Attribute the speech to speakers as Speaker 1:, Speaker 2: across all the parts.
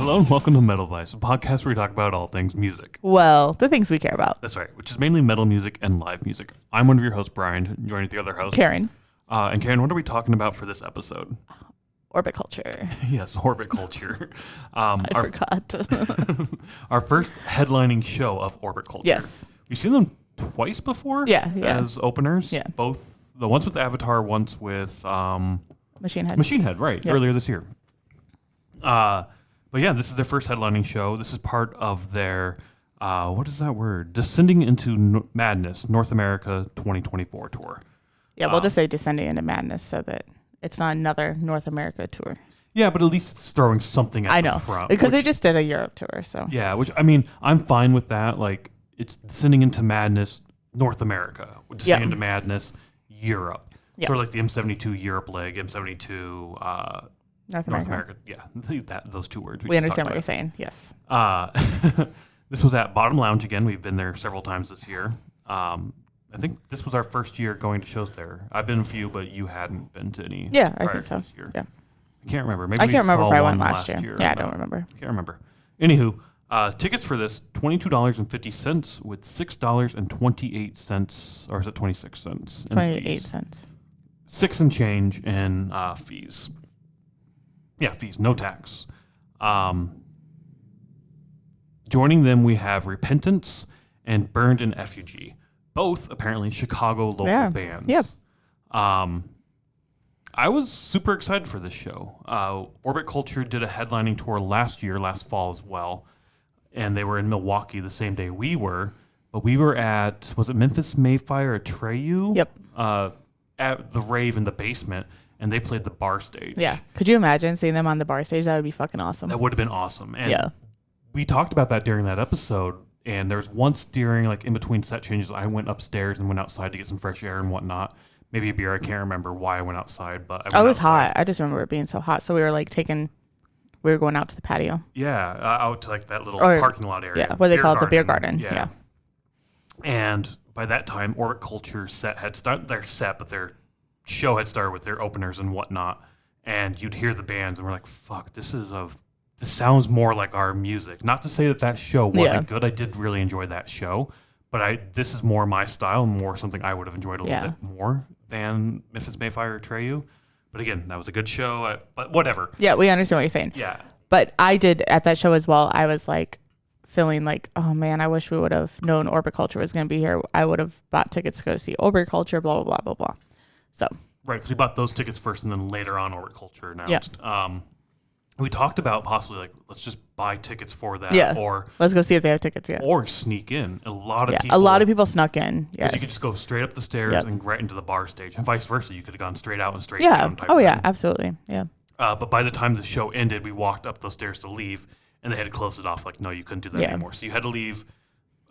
Speaker 1: Hello and welcome to Metal Vice, a podcast where we talk about all things music.
Speaker 2: Well, the things we care about.
Speaker 1: That's right, which is mainly metal music and live music. I'm one of your hosts, Brian, joined with the other host,
Speaker 2: Karen.
Speaker 1: And Karen, what are we talking about for this episode?
Speaker 2: Orbit culture.
Speaker 1: Yes, orbit culture.
Speaker 2: I forgot.
Speaker 1: Our first headlining show of orbit culture.
Speaker 2: Yes.
Speaker 1: We've seen them twice before as openers.
Speaker 2: Yeah.
Speaker 1: Both, the once with Avatar, once with
Speaker 2: Machine Head.
Speaker 1: Machine Head, right, earlier this year. But yeah, this is their first headlining show. This is part of their, what is that word? Descending into Madness, North America 2024 tour.
Speaker 2: Yeah, we'll just say Descending into Madness so that it's not another North America tour.
Speaker 1: Yeah, but at least it's throwing something at the front.
Speaker 2: Because they just did a Europe tour, so.
Speaker 1: Yeah, which, I mean, I'm fine with that. Like, it's Descending into Madness, North America. Descending into Madness, Europe.
Speaker 2: Yep.
Speaker 1: Sort of like the M72 Europe leg, M72
Speaker 2: North America.
Speaker 1: Yeah, those two words.
Speaker 2: We understand what you're saying, yes.
Speaker 1: This was at Bottom Lounge again. We've been there several times this year. I think this was our first year going to shows there. I've been a few, but you hadn't been to any.
Speaker 2: Yeah, I think so.
Speaker 1: This year.
Speaker 2: Yeah.
Speaker 1: I can't remember. Maybe
Speaker 2: I can't remember if I went
Speaker 1: last
Speaker 2: year. Yeah, I don't remember.
Speaker 1: I can't remember. Anywho, tickets for this, $22.50 with $6.28, or is it 26 cents?
Speaker 2: 28 cents.
Speaker 1: 6 and change in fees. Yeah, fees, no tax. Joining them, we have Repentance and Burned In Effigy, both apparently Chicago local bands.
Speaker 2: Yep.
Speaker 1: I was super excited for this show. Orbit Culture did a headlining tour last fall as well, and they were in Milwaukee the same day we were. But we were at, was it Memphis Mayfire Atreyu?
Speaker 2: Yep.
Speaker 1: At the rave in the basement, and they played the bar stage.
Speaker 2: Yeah. Could you imagine seeing them on the bar stage? That would be fucking awesome.
Speaker 1: That would have been awesome. And we talked about that during that episode, and there was once during, like, in between set changes, I went upstairs and went outside to get some fresh air and whatnot. Maybe a beer. I can't remember why I went outside, but
Speaker 2: it was hot. I just remember it being so hot. So we were like we were going out to the patio.
Speaker 1: Yeah, out to like that little parking lot area.
Speaker 2: Yeah, what they call it, the beer garden. Yeah.
Speaker 1: And by that time, Orbit Culture had started their set, but their show had started with their openers and whatnot. And you'd hear the bands, and we're like, "Fuck, this sounds more like our music." Not to say that show wasn't good. I did really enjoy that show, but this is more my style, more something I would have enjoyed a little bit more than Memphis Mayfire or Atreyu. But again, that was a good show. But whatever.
Speaker 2: Yeah, we understand what you're saying.
Speaker 1: Yeah.
Speaker 2: But I did at that show as well. I was like feeling like, oh man, I wish we would have known Orbit Culture was going to be here. I would have bought tickets to go see Orbit Culture. Blah blah blah blah blah. So. Right,
Speaker 1: because we bought those tickets first, and then later on, Orbit Culture announced. Yeah. We talked about possibly like, let's just buy tickets for that.
Speaker 2: Yeah.
Speaker 1: Or
Speaker 2: let's go see if they have tickets. Yeah.
Speaker 1: Or sneak in. A lot of people
Speaker 2: snuck in. Yes.
Speaker 1: You could just go straight up the stairs and right into the bar stage, and vice versa. You could have gone straight out and straight down.
Speaker 2: Yeah. Absolutely. Yeah.
Speaker 1: But by the time the show ended, we walked up those stairs to leave, and they had to close it off. Like, no, you couldn't do that anymore. So you had to leave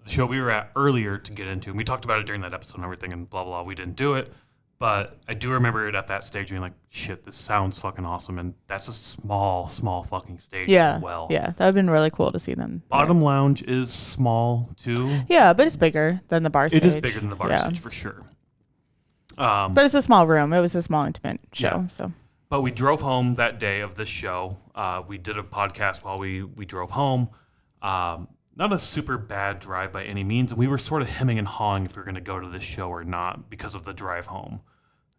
Speaker 1: the show we were at earlier to get into, and we talked about it during that episode and everything, and blah blah. We didn't do it. But I do remember it at that stage being like, shit, this sounds fucking awesome. And that's a small fucking stage as well.
Speaker 2: Yeah, that would have been really cool to see them.
Speaker 1: Bottom Lounge is small too.
Speaker 2: Yeah, but it's bigger than the bar stage.
Speaker 1: It is bigger than the bar stage for sure.
Speaker 2: But it's a small room. It was a small, intimate show. So.
Speaker 1: But we drove home that day of this show. We did a podcast while we drove home. Not a super bad drive by any means. And we were sort of hemming and hawing if we were going to go to this show or not because of the drive home.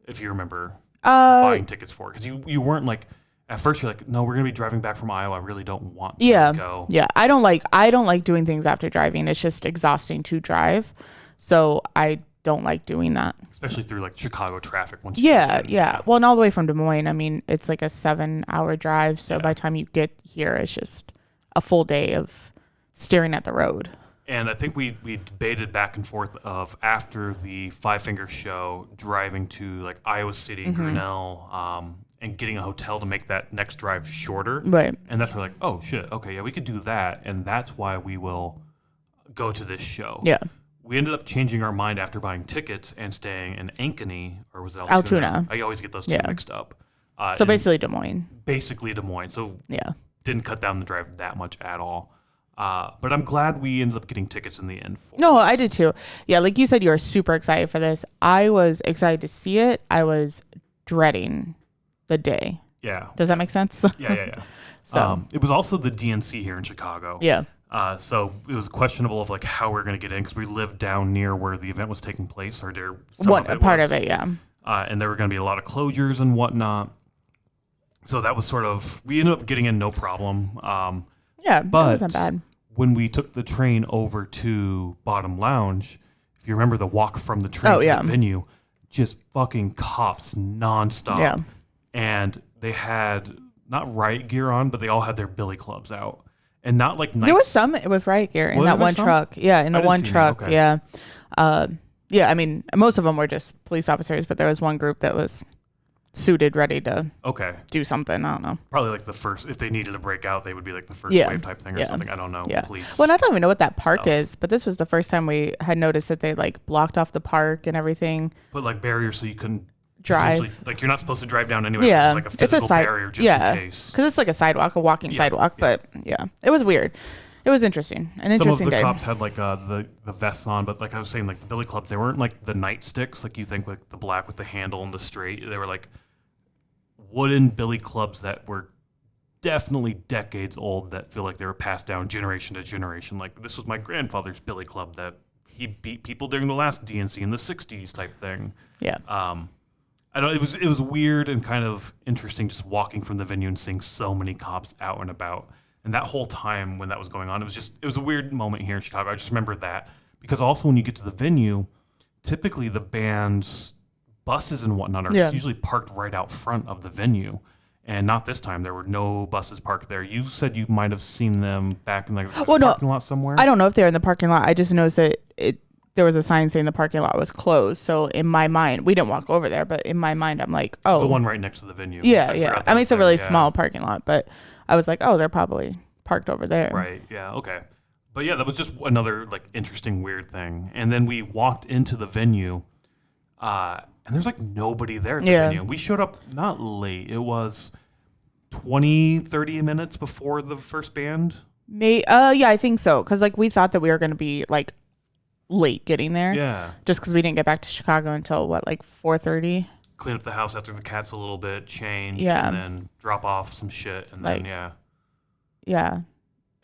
Speaker 1: If you remember buying tickets for it. Because you weren't like, at first you're like, no, we're going to be driving back from Iowa. I really don't want to go.
Speaker 2: Yeah, I don't like doing things after driving. It's just exhausting to drive. So I don't like doing that.
Speaker 1: Especially through like Chicago traffic.
Speaker 2: Yeah. Well, and all the way from Des Moines, I mean, it's like a 7-hour drive. So by the time you get here, it's just a full day of staring at the road.
Speaker 1: And I think we debated back and forth of after the Five Finger show, driving to like Iowa City, Grinnell, and getting a hotel to make that next drive shorter.
Speaker 2: Right.
Speaker 1: And that's where like, oh shit, okay, yeah, we could do that, and that's why we will go to this show.
Speaker 2: Yeah.
Speaker 1: We ended up changing our mind after buying tickets and staying in Ankeny, or was it
Speaker 2: Altoona?
Speaker 1: I always get those two mixed up.
Speaker 2: So basically Des Moines.
Speaker 1: Basically Des Moines. So didn't cut down the drive that much at all. But I'm glad we ended up getting tickets in the end.
Speaker 2: I did too. Yeah, like you said, you were super excited for this. I was excited to see it. I was dreading the day
Speaker 1: Yeah.
Speaker 2: Does that make sense?
Speaker 1: Yeah.
Speaker 2: So
Speaker 1: it was also the DNC here in Chicago.
Speaker 2: yeah,
Speaker 1: So it was questionable of like how we're going to get in because we lived down near where the event was taking place, or there some of it
Speaker 2: part
Speaker 1: was.
Speaker 2: of it, yeah.
Speaker 1: And there were going to be a lot of closures and whatnot. So that was sort of, we ended up getting in no problem.
Speaker 2: Yeah,
Speaker 1: but
Speaker 2: that wasn't bad.
Speaker 1: When we took the train over to Bottom Lounge, if you remember the walk from the train to the venue, just fucking cops nonstop.
Speaker 2: Yeah.
Speaker 1: And they had not riot gear on, but they all had their billy clubs out. And not like
Speaker 2: There was some with riot gear in that one truck. Yeah, in the one truck. Okay. Yeah. Yeah, I mean, most of them were just police officers, but there was one group that was suited, ready to do something. I don't know.
Speaker 1: Probably like the first, if they needed to break out, they would be like the first wave type thing or something. I don't know.
Speaker 2: Yeah.
Speaker 1: Police.
Speaker 2: Well, I don't even know what that park is, but this was the first time we had noticed that they like blocked off the park and everything.
Speaker 1: Put like barriers so you couldn't
Speaker 2: drive.
Speaker 1: Like you're not supposed to drive down anyway.
Speaker 2: Yeah.
Speaker 1: It's like a physical barrier just in case.
Speaker 2: Because it's like a sidewalk, a walking sidewalk. But yeah, it was weird. It was interesting. An interesting day.
Speaker 1: Some of the cops had like the vests on, but like I was saying, like the billy clubs, they weren't like the nightsticks like you think, like the black with the handle and the straight. They were like wooden billy clubs that were definitely decades old that feel like they were passed down generation to generation. Like this was my grandfather's billy club that he beat people during the last DNC in the 60s type thing.
Speaker 2: Yeah.
Speaker 1: I don't. It was weird and kind of interesting just walking from the venue and seeing so many cops out and about. And that whole time when that was going on, it was a weird moment here in Chicago. I just remember that because also when you get to the venue, typically the band's buses and whatnot are usually parked right out front of the venue. And not this time. There were no buses parked there. You said you might have seen them back in the parking lot somewhere.
Speaker 2: I don't know if they're in the parking lot. I just noticed that there was a sign saying the parking lot was closed. So in my mind, we didn't walk over there, but in my mind, I'm like, oh.
Speaker 1: The one right next to the venue.
Speaker 2: Yeah. I mean, it's a really small parking lot, but I was like, oh, they're probably parked over there.
Speaker 1: Right. Yeah. Okay. But yeah, that was just another like interesting, weird thing. And then we walked into the venue, and there's like nobody there at the venue. We showed up not late. It was 20, 30 minutes before the first band.
Speaker 2: Yeah, I think so. Because like we thought that we were going to be like late getting there.
Speaker 1: Yeah.
Speaker 2: Just because we didn't get back to Chicago until what, like 4:30?
Speaker 1: Clean up the house after the cats a little bit, change,
Speaker 2: and
Speaker 1: then drop off some shit, and
Speaker 2: like,
Speaker 1: then
Speaker 2: Yeah.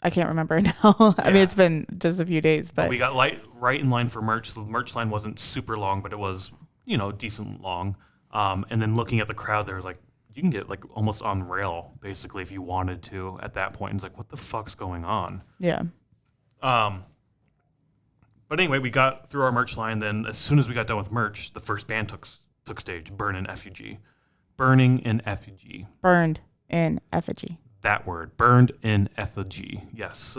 Speaker 2: I can't remember now. I mean, it's been just a few days, but
Speaker 1: we got right in line for merch. The merch line wasn't super long, but it was, decent long. And then looking at the crowd, there was like, you can get like almost on rail basically if you wanted to at that point. And it's like, what the fuck's going on?
Speaker 2: Yeah.
Speaker 1: But anyway, we got through our merch line. Then as soon as we got done with merch, the first band took stage, Burned in Effigy. Burning in Effigy.
Speaker 2: Burned in Effigy.
Speaker 1: That word, Burned in Effigy. Yes.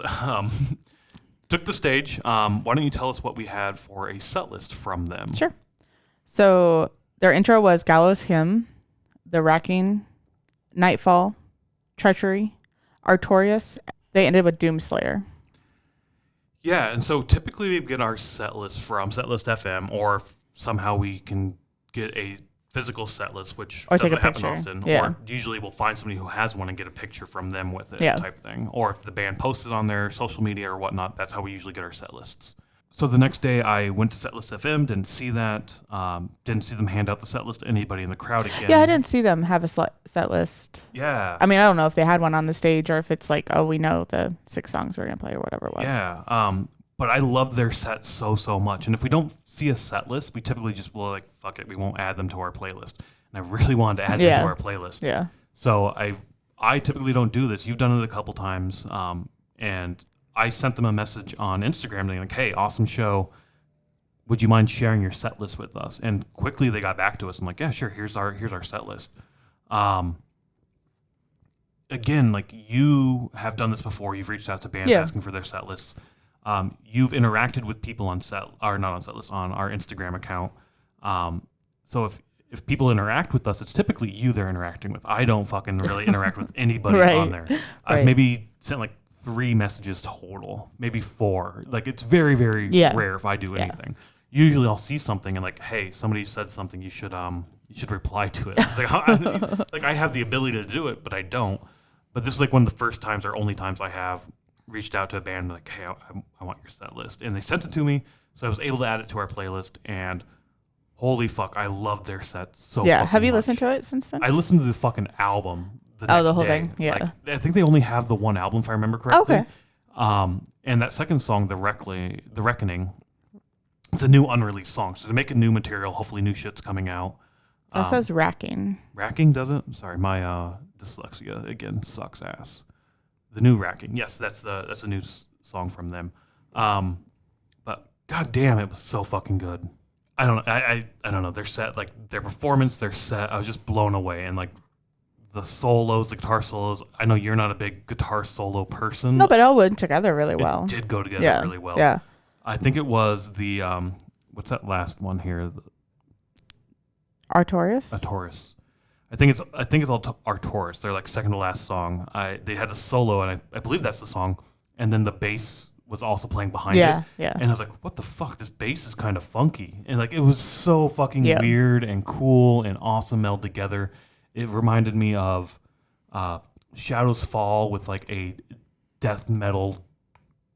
Speaker 1: Took the stage. Why don't you tell us what we had for a set list from them?
Speaker 2: Sure. So their intro was Gallows Hymn, The Racking, Nightfall, Treachery, Artorias. They ended with Doomslayer.
Speaker 1: Yeah, and so typically we get our set list from Setlist FM, or if somehow we can get a physical set list, which doesn't happen often.
Speaker 2: Yeah.
Speaker 1: Or usually we'll find somebody who has one and get a picture from them with it type thing. Or if the band posted on their social media or whatnot, that's how we usually get our set lists. So the next day I went to Setlist FM, didn't see that, didn't see them hand out the set list to anybody in the crowd again.
Speaker 2: Yeah, I didn't see them have a set list.
Speaker 1: Yeah.
Speaker 2: I mean, I don't know if they had one on the stage or if it's like, oh, we know the 6 songs we're going to play or whatever it was.
Speaker 1: Yeah. But I love their set so much. And if we don't see a set list, we typically just will like, fuck it, we won't add them to our playlist. And I really wanted to add them to our playlist.
Speaker 2: Yeah.
Speaker 1: So I typically don't do this. You've done it a couple times. And I sent them a message on Instagram being like, hey, awesome show. Would you mind sharing your set list with us? And quickly they got back to us and like, yeah, sure, here's our set list. Again, like you have done this before. You've reached out to bands asking for their set lists. You've interacted with people on on our Instagram account. So if people interact with us, it's typically you they're interacting with. I don't fucking really interact with anybody on there. I've maybe sent like 3 messages total, maybe 4. Like it's very, very rare if I do anything. Usually I'll see something and like, hey, somebody said something, you should reply to it. It's like, I have the ability to do it, but I don't. But this is like one of the first times or only times I have reached out to a band like, hey, I want your set list. And they sent it to me, so I was able to add it to our playlist. And Holy fuck, I love their sets so
Speaker 2: yeah.
Speaker 1: fucking
Speaker 2: Have you
Speaker 1: much.
Speaker 2: listened to it since then?
Speaker 1: I listened to the fucking album the next
Speaker 2: the whole
Speaker 1: day.
Speaker 2: thing? Yeah.
Speaker 1: Like, I think they only have the one album, if I remember correctly.
Speaker 2: Okay.
Speaker 1: And that second song, The Reckoning, it's a new unreleased song. So to make a new material, hopefully new shit's coming out.
Speaker 2: That says Racking.
Speaker 1: Racking, does it? Sorry, my dyslexia, again, sucks ass. The new Racking. Yes, that's a new song from them. But god damn, it was so fucking good. I don't know. Their set, like their performance, their set, I was just blown away. And like the solos, the guitar solos. I know you're not a big guitar solo person.
Speaker 2: No, but it all went together really well.
Speaker 1: It did go together really well.
Speaker 2: Yeah.
Speaker 1: I think it was the what's that last one here?
Speaker 2: Artorias.
Speaker 1: I think it's Artorias. They're like second to last song. They had a solo, and I believe that's the song. And then the bass was also playing behind it.
Speaker 2: Yeah.
Speaker 1: And I was like, what the fuck? This bass is kind of funky. And like it was so fucking weird and cool and awesome melded together. It reminded me of Shadows Fall with like a death metal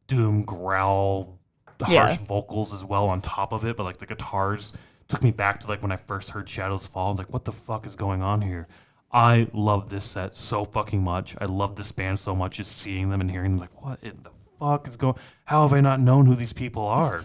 Speaker 1: doom growl, harsh vocals as well on top of it. But like the guitars took me back to like when I first heard Shadows Fall. I was like, what the fuck is going on here? I love this set so fucking much. I love this band so much, just seeing them and hearing them. Like, what in the fuck is going? How have I not known who these people are?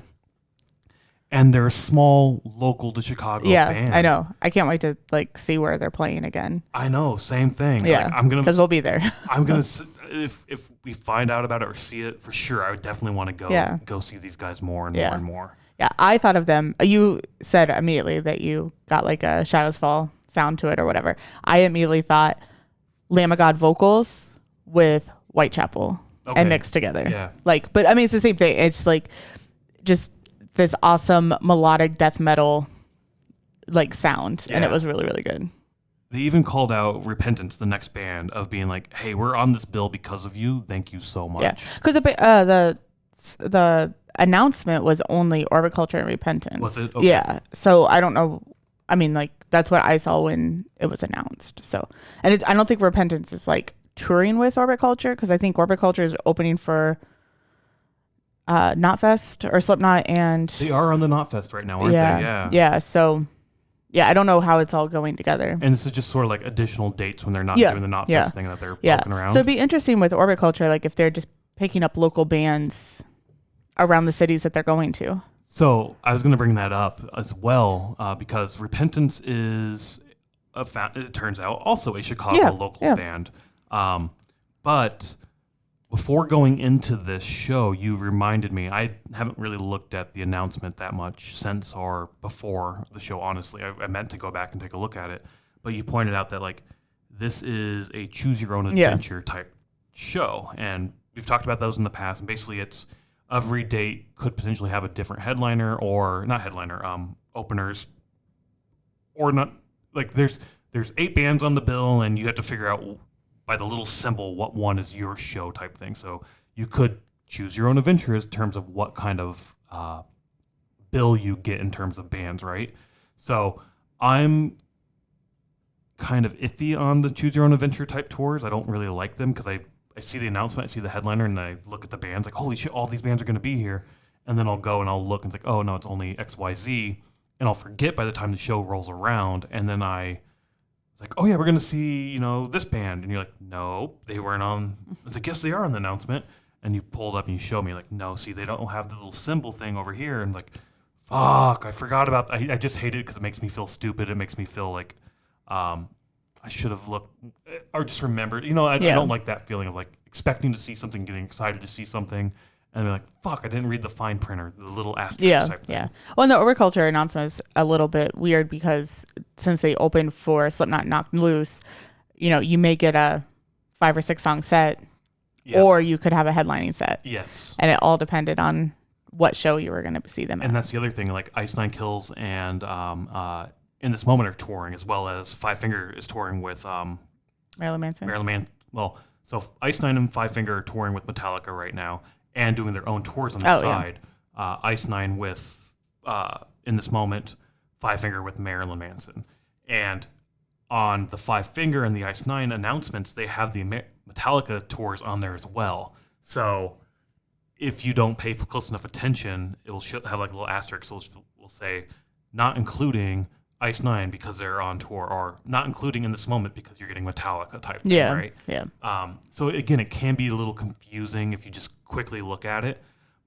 Speaker 1: And they're a small, local to Chicago band.
Speaker 2: I know. I can't wait to like see where they're playing again.
Speaker 1: I know, same thing.
Speaker 2: Yeah,
Speaker 1: like, I'm gonna
Speaker 2: because we'll be there.
Speaker 1: I'm gonna if we find out about it or see it for sure. I would definitely want to go see these guys more and more and more.
Speaker 2: Yeah, I thought of them. You said immediately that you got like a Shadows Fall sound to it or whatever. I immediately thought Lamb of God vocals with Whitechapel and mixed together.
Speaker 1: Yeah.
Speaker 2: Like, but I mean, it's the same thing. It's like just this awesome melodic death metal like sound, and it was really, really good.
Speaker 1: They even called out Repentance, the next band, of being like, "Hey, we're on this bill because of you. Thank you so much."
Speaker 2: Yeah, because the announcement was only Orbit Culture and Repentance.
Speaker 1: Was it? Okay.
Speaker 2: Yeah. So I don't know. I mean, like that's what I saw when it was announced. So, and I don't think Repentance is like touring with Orbit Culture, because I think Orbit Culture is opening for Knotfest or Slipknot, and
Speaker 1: they are on the Knotfest right now, aren't they? Yeah.
Speaker 2: Yeah. So, yeah, I don't know how it's all going together.
Speaker 1: And this is just sort of like additional dates when they're not doing the Knotfest thing that they're poking around.
Speaker 2: So it'd be interesting with Orbit Culture, like if they're just picking up local bands around the cities that they're going to.
Speaker 1: So I was going to bring that up as well, because Repentance is, it turns out, also a Chicago local band. But before going into this show, you reminded me, I haven't really looked at the announcement that much since or before the show, honestly. I meant to go back and take a look at it. But you pointed out that like this is a choose your own adventure type show. And we've talked about those in the past. And basically it's every date could potentially have a different headliner, or not headliner, openers, or not. Like there's 8 bands on the bill, and you have to figure out by the little symbol what one is your show type thing. So you could choose your own adventure in terms of what kind of bill you get in terms of bands, right? So I'm kind of iffy on the choose your own adventure type tours. I don't really like them because I see the announcement, I see the headliner, and I look at the bands like, holy shit, all these bands are going to be here. And then I'll go and I'll look and it's like, oh no, it's only XYZ. And I'll forget by the time the show rolls around. And then it's like, oh yeah, we're going to see, this band. And you're like, no, they weren't on. It's like, yes, they are on the announcement. And you pulled up and you show me like, no, see, they don't have the little symbol thing over here. And like, fuck, I forgot about that. I just hate it because it makes me feel stupid. It makes me feel like, I should have looked or just remembered. I don't like that feeling of like expecting to see something, getting excited to see something, and be like, fuck, I didn't read the fine print or the little asterisk type thing. Yeah.
Speaker 2: Well, and the Orbit Culture announcement is a little bit weird because since they opened for Slipknot Knocked Loose, you may get a 5 or 6 song set, or you could have a headlining set.
Speaker 1: Yes.
Speaker 2: And it all depended on what show you were going to see them at.
Speaker 1: And that's the other thing, like Ice Nine Kills and In This Moment are touring, as well as Five Finger is touring with
Speaker 2: Marilyn Manson.
Speaker 1: Well, so Ice Nine and Five Finger are touring with Metallica right now and doing their own tours on the side. Yeah. Ice Nine with In This Moment, Five Finger with Marilyn Manson. And on the Five Finger and the Ice Nine announcements, they have the Metallica tours on there as well. So if you don't pay close enough attention, it will have like a little asterisk. So we'll say not including Ice Nine because they're on tour, or not including In This Moment because you're getting Metallica type thing, right?
Speaker 2: Yeah.
Speaker 1: So again, it can be a little confusing if you just quickly look at it,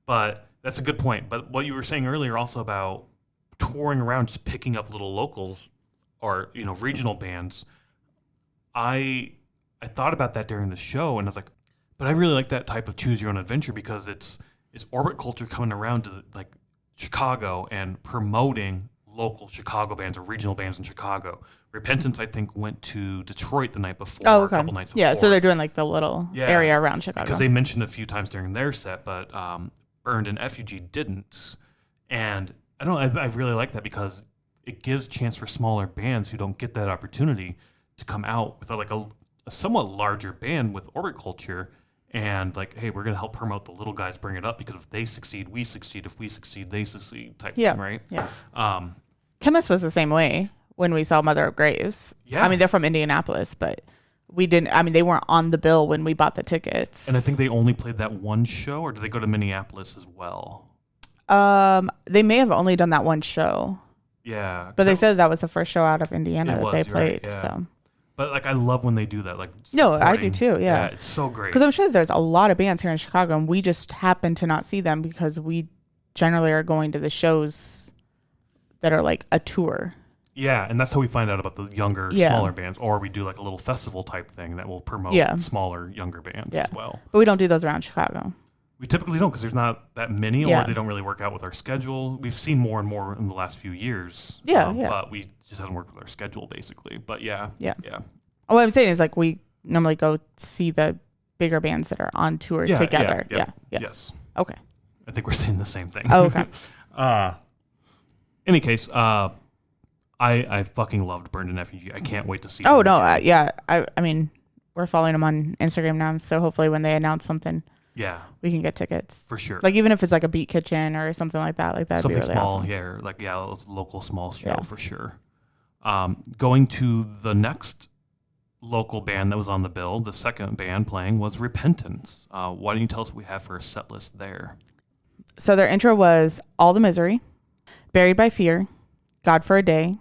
Speaker 1: but that's a good point. But what you were saying earlier also about touring around, just picking up little locals or regional bands, I thought about that during the show, and I was like, but I really like that type of choose your own adventure because it's Orbit Culture coming around to like Chicago and promoting local Chicago bands or regional bands in Chicago. Repentance, I think, went to Detroit the night before, a couple nights before.
Speaker 2: Yeah, so they're doing like the little area around Chicago.
Speaker 1: Because they mentioned a few times during their set, but Burned In Effigy didn't. And I really like that because it gives chance for smaller bands who don't get that opportunity to come out with like a somewhat larger band with Orbit Culture and like, hey, we're going to help promote the little guys, bring it up, because if they succeed, we succeed. If we succeed, they succeed type thing, right?
Speaker 2: Yeah. Chemist was the same way when we saw Mother of Graves. Yeah. I mean, they're from Indianapolis, but they weren't on the bill when we bought the tickets.
Speaker 1: And I think they only played that one show, or did they go to Minneapolis as well?
Speaker 2: They may have only done that one show.
Speaker 1: Yeah.
Speaker 2: But they said that was the first show out of Indiana that they played. Right, yeah. So.
Speaker 1: But like, I love when they do that. Like,
Speaker 2: no, I do too. Yeah,
Speaker 1: it's so great.
Speaker 2: Because I'm sure there's a lot of bands here in Chicago, and we just happen to not see them because we generally are going to the shows that are like a tour.
Speaker 1: Yeah, and that's how we find out about the younger, smaller bands, or we do like a little festival type thing that will promote smaller, younger bands as well.
Speaker 2: But we don't do those around Chicago.
Speaker 1: We typically don't because there's not that many, or they don't really work out with our schedule. We've seen more and more in the last few years. But we just haven't worked with our schedule, basically. But yeah.
Speaker 2: What I'm saying is, like, we normally go see the bigger bands that are on tour together. Yeah.
Speaker 1: Yes.
Speaker 2: Okay.
Speaker 1: I think we're saying the same thing.
Speaker 2: Oh, okay.
Speaker 1: Any case, I fucking loved Burned In Effigy. I can't wait to see.
Speaker 2: Oh no, I mean, we're following them on Instagram now, so hopefully when they announce something.
Speaker 1: Yeah,
Speaker 2: we can get tickets
Speaker 1: for sure.
Speaker 2: Like even if it's like a Beat Kitchen or something like that, something be really
Speaker 1: small,
Speaker 2: awesome.
Speaker 1: Local small show for sure. Going to the next local band that was on the bill, the second band playing was Repentance. Why don't you tell us what we have for a set list there?
Speaker 2: So their intro was All the Misery, Buried by Fear, God for a Day,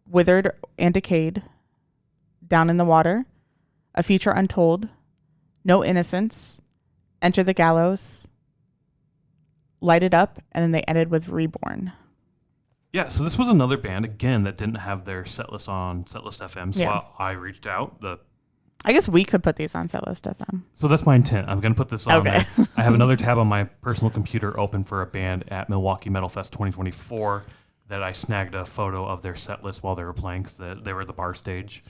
Speaker 2: Withered and Decayed, Down in the Water, A Future Untold, No Innocence, Enter the Gallows, Light It Up, and then they ended with Reborn.
Speaker 1: Yeah, so this was another band, again, that didn't have their setlist on Setlist FM, so I reached out.
Speaker 2: I guess we could put these on Setlist FM.
Speaker 1: So that's my intent. I'm going to put this on there. I have another tab on my personal computer open for a band at Milwaukee Metal Fest 2024 that I snagged a photo of their setlist while they were playing because they were at the bar stage.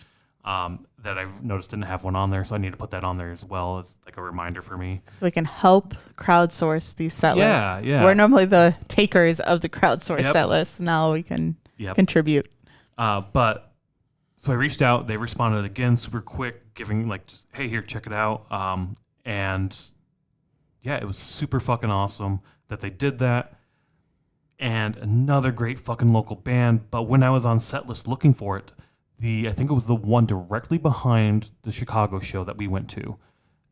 Speaker 1: That I noticed didn't have one on there, so I need to put that on there as well as like a reminder for me.
Speaker 2: So we can help crowdsource these set lists.
Speaker 1: Yeah.
Speaker 2: We're normally the takers of the crowdsource set lists. Now we can contribute.
Speaker 1: But so I reached out. They responded again super quick, giving like just, hey, here, check it out. And yeah, it was super fucking awesome that they did that. And another great fucking local band. But when I was on set list looking for it, I think it was the one directly behind the Chicago show that we went to.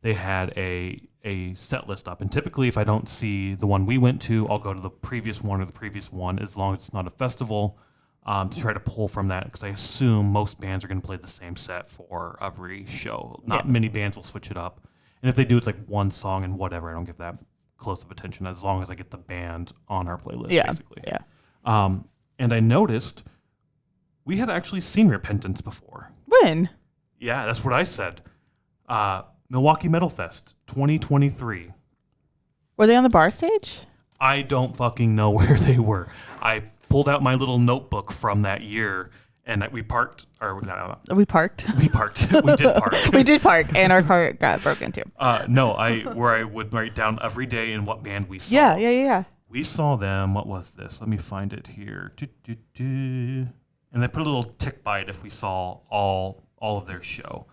Speaker 1: They had a set list up. And typically, if I don't see the one we went to, I'll go to the previous one or the previous one, as long as it's not a festival, to try to pull from that. Because I assume most bands are going to play the same set for every show. Not many bands will switch it up. And if they do, it's like one song and whatever. I don't give that close of attention as long as I get the band on our playlist, basically.
Speaker 2: Yeah.
Speaker 1: And I noticed we had actually seen Repentance before.
Speaker 2: When?
Speaker 1: Yeah, that's what I said. Milwaukee Metal Fest 2023.
Speaker 2: Were they on the bar stage?
Speaker 1: I don't fucking know where they were. I pulled out my little notebook from that year, and we parked.
Speaker 2: We parked.
Speaker 1: We parked. We did park.
Speaker 2: We did park, and our car got broken too.
Speaker 1: Where I would write down every day and what band we saw.
Speaker 2: Yeah.
Speaker 1: We saw them. What was this? Let me find it here. And they put a little tick by it if we saw all of their show.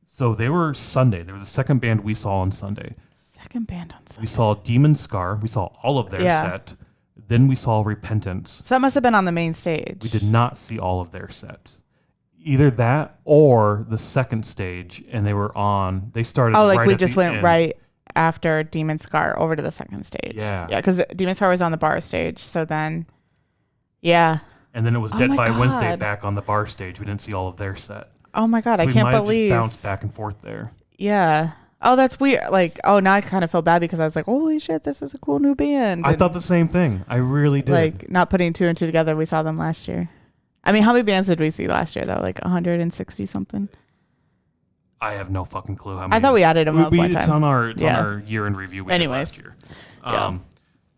Speaker 1: So they were Sunday. They were the second band we saw on Sunday.
Speaker 2: Second band on Sunday.
Speaker 1: We saw Demon Scar. We saw all of their set. Then we saw Repentance.
Speaker 2: So that must have been on the main stage.
Speaker 1: We did not see all of their sets. Either that or the second stage, and they started
Speaker 2: we just went end. Right after Demon Scar over to the second stage.
Speaker 1: Yeah.
Speaker 2: Yeah, because Demon Scar was on the bar stage, so then Yeah.
Speaker 1: And then it was Dead by Wednesday back on the bar stage. We didn't see all of their set.
Speaker 2: Oh my God, so I can't believe.
Speaker 1: We might have just bounced back and forth there.
Speaker 2: Yeah. Oh, that's weird. Like, now I kind of feel bad because I was like, holy shit, this is a cool new band.
Speaker 1: I thought the same thing. I really did.
Speaker 2: Like, not putting two and two together, we saw them last year. I mean, how many bands did we see last year, though? Like 160 something?
Speaker 1: I have no fucking clue how many.
Speaker 2: I thought we added them up one time.
Speaker 1: It's on our year in review we did last year.
Speaker 2: Yeah.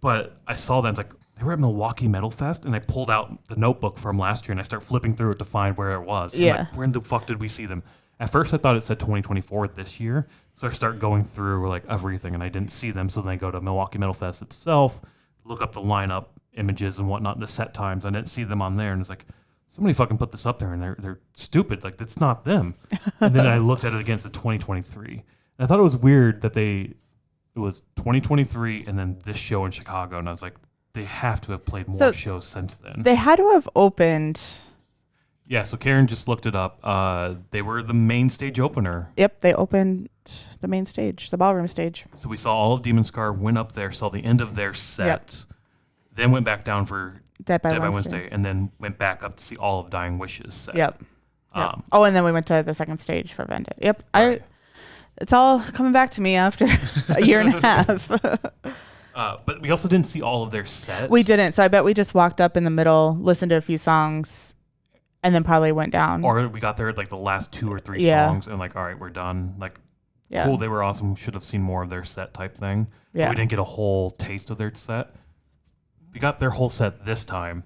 Speaker 1: But I saw them. It's like, they were at Milwaukee Metal Fest, and I pulled out the notebook from last year, and I start flipping through it to find where it was.
Speaker 2: Yeah.
Speaker 1: Like, where in the fuck did we see them? At first, I thought it said 2024 this year, so I start going through like everything, and I didn't see them. So then I go to Milwaukee Metal Fest itself, look up the lineup, images, and whatnot, the set times. I didn't see them on there, and it's like, somebody fucking put this up there, and they're stupid. Like, that's not them. And then I looked at it against the 2023, and I thought it was weird that it was 2023 and then this show in Chicago, and I was like, they have to have played more shows since then.
Speaker 2: They had to have opened.
Speaker 1: Yeah, so Karen just looked it up. They were the main stage opener.
Speaker 2: Yep, they opened the main stage, the ballroom stage.
Speaker 1: So we saw all of Demon Scar, went up there, saw the end of their set, then went back down for Dead by Wednesday, and then went back up to see all of Dying Wishes set.
Speaker 2: Yep. And then we went to the second stage for Vendetta. Yep.
Speaker 1: Right.
Speaker 2: It's all coming back to me after a year and a half.
Speaker 1: But we also didn't see all of their sets.
Speaker 2: We didn't. So I bet we just walked up in the middle, listened to a few songs, and then probably went down.
Speaker 1: Or we got there at like the last 2 or 3 songs and like, all right, we're done. Like, cool, they were awesome. We should have seen more of their set type thing. Yeah. But we didn't get a whole taste of their set. We got their whole set this time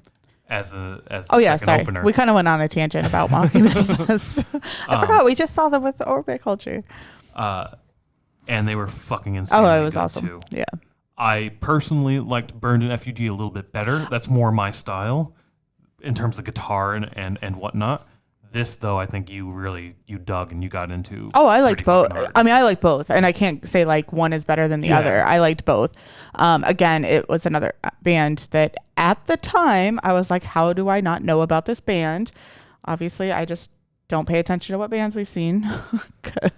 Speaker 1: as the second opener.
Speaker 2: We kind of went on a tangent about Milwaukee Metal Fest. I forgot we just saw them with Orbit Culture.
Speaker 1: And they were fucking insane.
Speaker 2: Oh, it was awesome.
Speaker 1: Too.
Speaker 2: Yeah.
Speaker 1: I personally liked Burned In Effigy a little bit better. That's more my style in terms of guitar and whatnot. This, though, I think you dug and you got into.
Speaker 2: Oh, I liked both. I mean, I like both. And I can't say like one is better than the other. I liked both. Again, it was another band that at the time I was like, how do I not know about this band? Obviously, I just don't pay attention to what bands we've seen.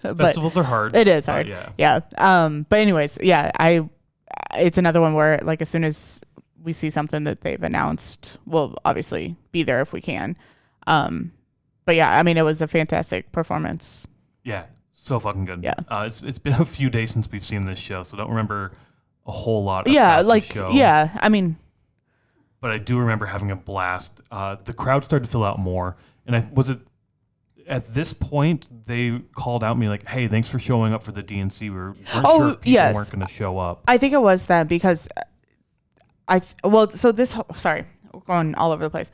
Speaker 1: Festivals are hard.
Speaker 2: It is hard. Yeah. But anyways, it's another one where like as soon as we see something that they've announced, we'll obviously be there if we can. But yeah, I mean, it was a fantastic performance.
Speaker 1: Yeah, so fucking good.
Speaker 2: Yeah.
Speaker 1: It's been a few days since we've seen this show, so I don't remember a whole lot of
Speaker 2: the
Speaker 1: show.
Speaker 2: Yeah, I mean.
Speaker 1: But I do remember having a blast. The crowd started to fill out more. And at this point, they called out me like, hey, thanks for showing up for the DNC. We weren't sure if people weren't going to show up.
Speaker 2: I think it was that because we're going all over the place.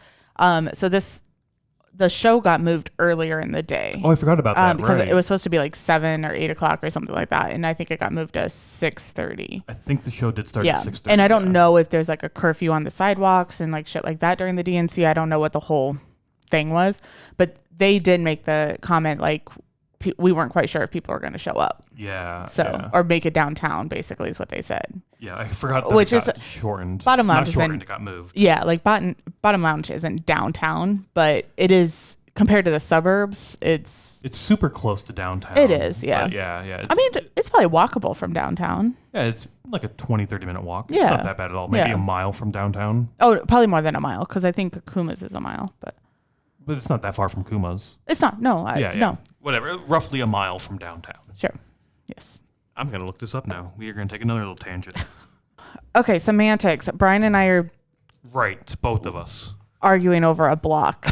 Speaker 2: The show got moved earlier in the day.
Speaker 1: Oh, I forgot about that.
Speaker 2: Because it was supposed to be like 7 or 8 o'clock or something like that. And I think it got moved to 6:30.
Speaker 1: I think the show did start at 6:30.
Speaker 2: And I don't know if there's like a curfew on the sidewalks and like shit like that during the DNC. I don't know what the whole thing was. But they did make the comment like we weren't quite sure if people were going to show up.
Speaker 1: Yeah.
Speaker 2: So, or make it downtown, basically, is what they said.
Speaker 1: Yeah, I forgot that it got shortened.
Speaker 2: Bottom Lounge
Speaker 1: it got moved.
Speaker 2: Yeah, like Bottom Lounge isn't downtown, but it is compared to the suburbs. It's
Speaker 1: super close to downtown.
Speaker 2: It is, yeah.
Speaker 1: Yeah.
Speaker 2: I mean, it's probably walkable from downtown.
Speaker 1: Yeah, it's like a 20-30 minute walk.
Speaker 2: Yeah.
Speaker 1: It's not that bad at all. Maybe a mile from downtown.
Speaker 2: Oh, probably more than a mile, because I think Kuma's is a mile, but
Speaker 1: it's not that far from Kuma's.
Speaker 2: It's not. No. No.
Speaker 1: Whatever. Roughly a mile from downtown.
Speaker 2: Sure. Yes.
Speaker 1: I'm going to look this up now. We are going to take another little tangent.
Speaker 2: Okay, semantics. Brian and I are...
Speaker 1: Right, both of us.
Speaker 2: Arguing over a block.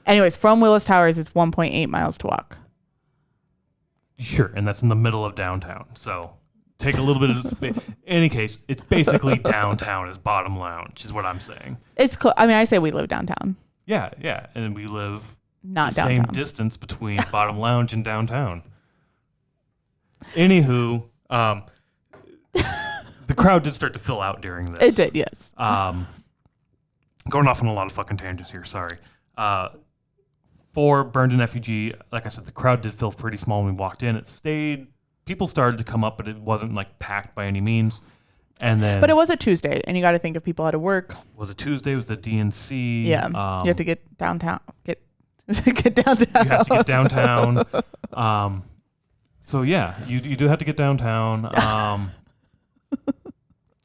Speaker 2: Anyways, from Willis Towers, it's 1.8 miles to walk.
Speaker 1: Sure, and that's in the middle of downtown. So take a little bit of space. In any case, it's basically downtown as Bottom Lounge, is what I'm saying.
Speaker 2: It's I mean, I say we live downtown.
Speaker 1: Yeah, and we live
Speaker 2: not
Speaker 1: the
Speaker 2: downtown.
Speaker 1: Same distance between Bottom Lounge and downtown. Anywho, the crowd did start to fill out during this.
Speaker 2: It did, yes.
Speaker 1: Going off on a lot of fucking tangents here, sorry. For Burned In Effigy, like I said, the crowd did feel pretty small when we walked in. It stayed, people started to come up, but it wasn't like packed by any means. And then,
Speaker 2: but it was a Tuesday, and you got to think if people had to work.
Speaker 1: Was it Tuesday? It was the DNC?
Speaker 2: Yeah, you have to get downtown. Get downtown.
Speaker 1: You have to get downtown. So yeah, you do have to get downtown.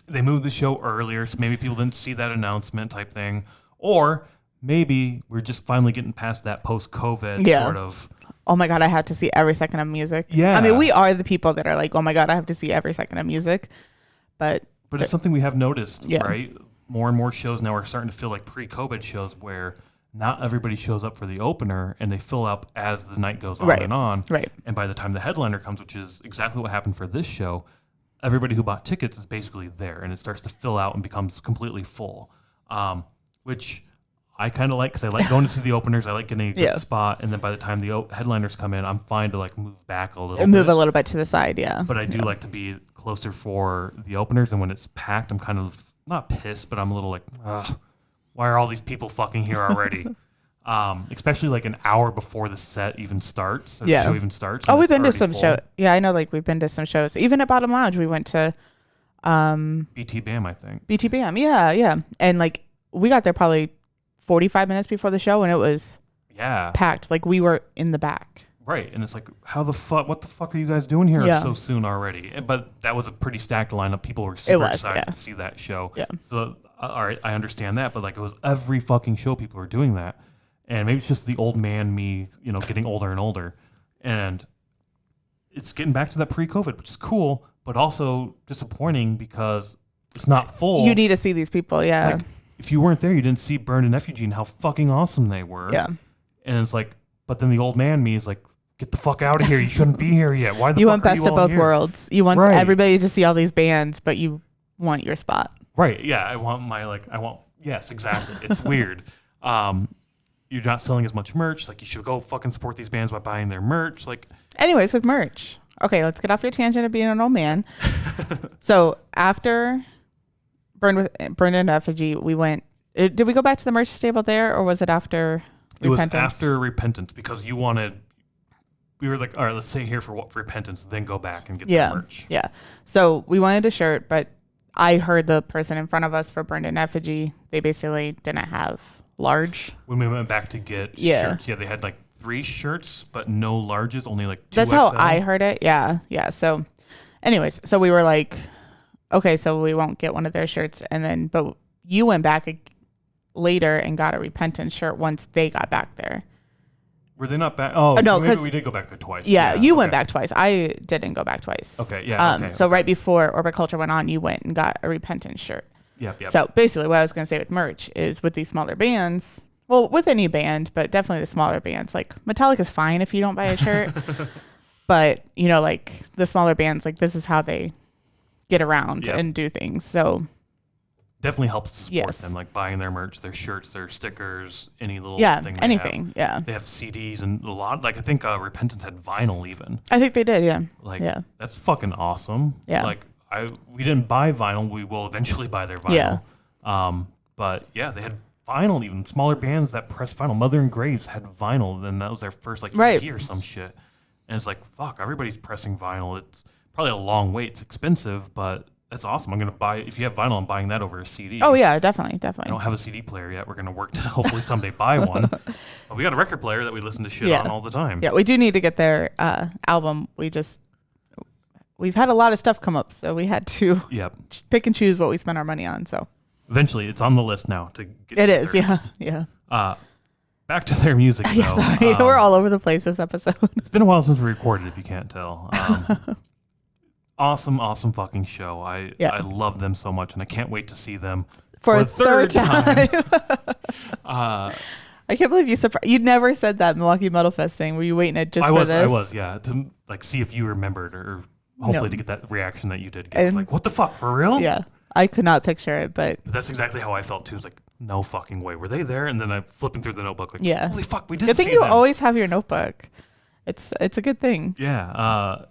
Speaker 1: They moved the show earlier, so maybe people didn't see that announcement type thing, Or maybe we're just finally getting past that post-COVID sort of.
Speaker 2: Oh my God, I have to see every second of music.
Speaker 1: Yeah.
Speaker 2: I mean, we are the people that are like, oh my God, I have to see every second of music. But
Speaker 1: it's something we have noticed, right? More and more shows now are starting to feel like pre-COVID shows where not everybody shows up for the opener and they fill up as the night goes on and on.
Speaker 2: Right.
Speaker 1: And by the time the headliner comes, which is exactly what happened for this show, everybody who bought tickets is basically there and it starts to fill out and becomes completely full, which I kind of like because I like going to see the openers. I like getting a good spot. And then by the time the headliners come in, I'm fine to like move back a little bit.
Speaker 2: Move a little bit to the side,
Speaker 1: But I do like to be closer for the openers. And when it's packed, I'm kind of not pissed, but I'm a little like, why are all these people fucking here already? Especially like an hour before the set even starts. Or the show even starts.
Speaker 2: Oh, we've been to some shows. Yeah, I know. Like we've been to some shows. Even at Bottom Lounge, we went to
Speaker 1: BT BAM, I think.
Speaker 2: BT BAM, yeah. And like we got there probably 45 minutes before the show, and it was packed. Like we were in the back.
Speaker 1: Right, and it's like, what the fuck are you guys doing here so soon already? But that was a pretty stacked lineup. People were super excited to see that show. Yeah. So, all right, I understand that, but like it was every fucking show people were doing that. And maybe it's just the old man me, getting older and older. And it's getting back to that pre-COVID, which is cool, but also disappointing because it's not full.
Speaker 2: You need to see these people,
Speaker 1: Like, if you weren't there, you didn't see Burned In Effigy and how fucking awesome they were.
Speaker 2: Yeah.
Speaker 1: And it's like, but then the old man me is like, get the fuck out of here. You shouldn't be here yet. Why the fuck are you all here? You want
Speaker 2: best of both worlds. You want everybody to see all these bands, but you want your spot.
Speaker 1: Right. Yeah. Yes, exactly. It's weird. You're not selling as much merch. Like, you should go fucking support these bands by buying their merch. Like,
Speaker 2: anyways, with merch. Okay, let's get off your tangent of being an old man. So after Burned In Effigy, we went. Did we go back to the merch stable there, or was it after Repentance?
Speaker 1: It was after Repentance because you wanted. We were like, all right, let's stay here for Repentance, then go back and get the merch. Yeah.
Speaker 2: So we wanted a shirt, but I heard the person in front of us for Burned In Effigy, they basically didn't have large.
Speaker 1: When we went back to get shirts, they had like 3 shirts, but no larges, only like 2XL.
Speaker 2: That's how I heard it. Yeah. So anyways, so we were like, okay, so we won't get one of their shirts. And then, but you went back later and got a Repentance shirt once they got back there.
Speaker 1: Were they not back? Oh, no, because we did go back there twice.
Speaker 2: Yeah, you went back twice. I didn't go back twice.
Speaker 1: Okay, yeah.
Speaker 2: So right before Orbit Culture went on, you went and got a Repentance shirt.
Speaker 1: Yep.
Speaker 2: So basically what I was going to say with merch is with these smaller bands, well, with any band, but definitely the smaller bands, like Metallica's fine if you don't buy a shirt. But, like the smaller bands, like this is how they get around and do things. So
Speaker 1: definitely helps to support them, like buying their merch, their shirts, their stickers, any little thing.
Speaker 2: Anything.
Speaker 1: They have CDs and a lot. Like I think Repentance had vinyl even.
Speaker 2: I think they did. Yeah.
Speaker 1: Like that's fucking awesome.
Speaker 2: Yeah.
Speaker 1: Like we didn't buy vinyl. We will eventually buy their vinyl. Yeah. But yeah, they had vinyl even. Smaller bands that press vinyl. Mother and Graves had vinyl. Then that was their first like EP or some shit. And it's like, fuck, everybody's pressing vinyl. It's probably a long wait. It's expensive, but that's awesome. I'm going to buy, if you have vinyl, I'm buying that over a CD.
Speaker 2: Oh, yeah, definitely.
Speaker 1: I don't have a CD player yet. We're going to work to hopefully someday buy one. But we got a record player that we listen to shit on all the time.
Speaker 2: Yeah, we do need to get their album. We've had a lot of stuff come up, so we had to pick and choose what we spend our money on. So
Speaker 1: eventually, it's on the list now to get
Speaker 2: it is, yeah.
Speaker 1: Back to their music, though.
Speaker 2: Yeah, sorry. We're all over the place this episode.
Speaker 1: It's been a while since we recorded, if you can't tell. Awesome fucking show. I love them so much, and I can't wait to see them for a third time.
Speaker 2: I can't believe you never said that Milwaukee Metal Fest thing. Were you waiting at for this?
Speaker 1: I was, yeah. To like see if you remembered or hopefully to get that reaction that you did get. Like, what the fuck, for real?
Speaker 2: Yeah. I could not picture it, but
Speaker 1: that's exactly how I felt too. It's like, no fucking way. Were they there? And then I'm flipping through the notebook like, holy fuck, we did see them.
Speaker 2: Good thing you always have your notebook. It's a good thing.
Speaker 1: Yeah.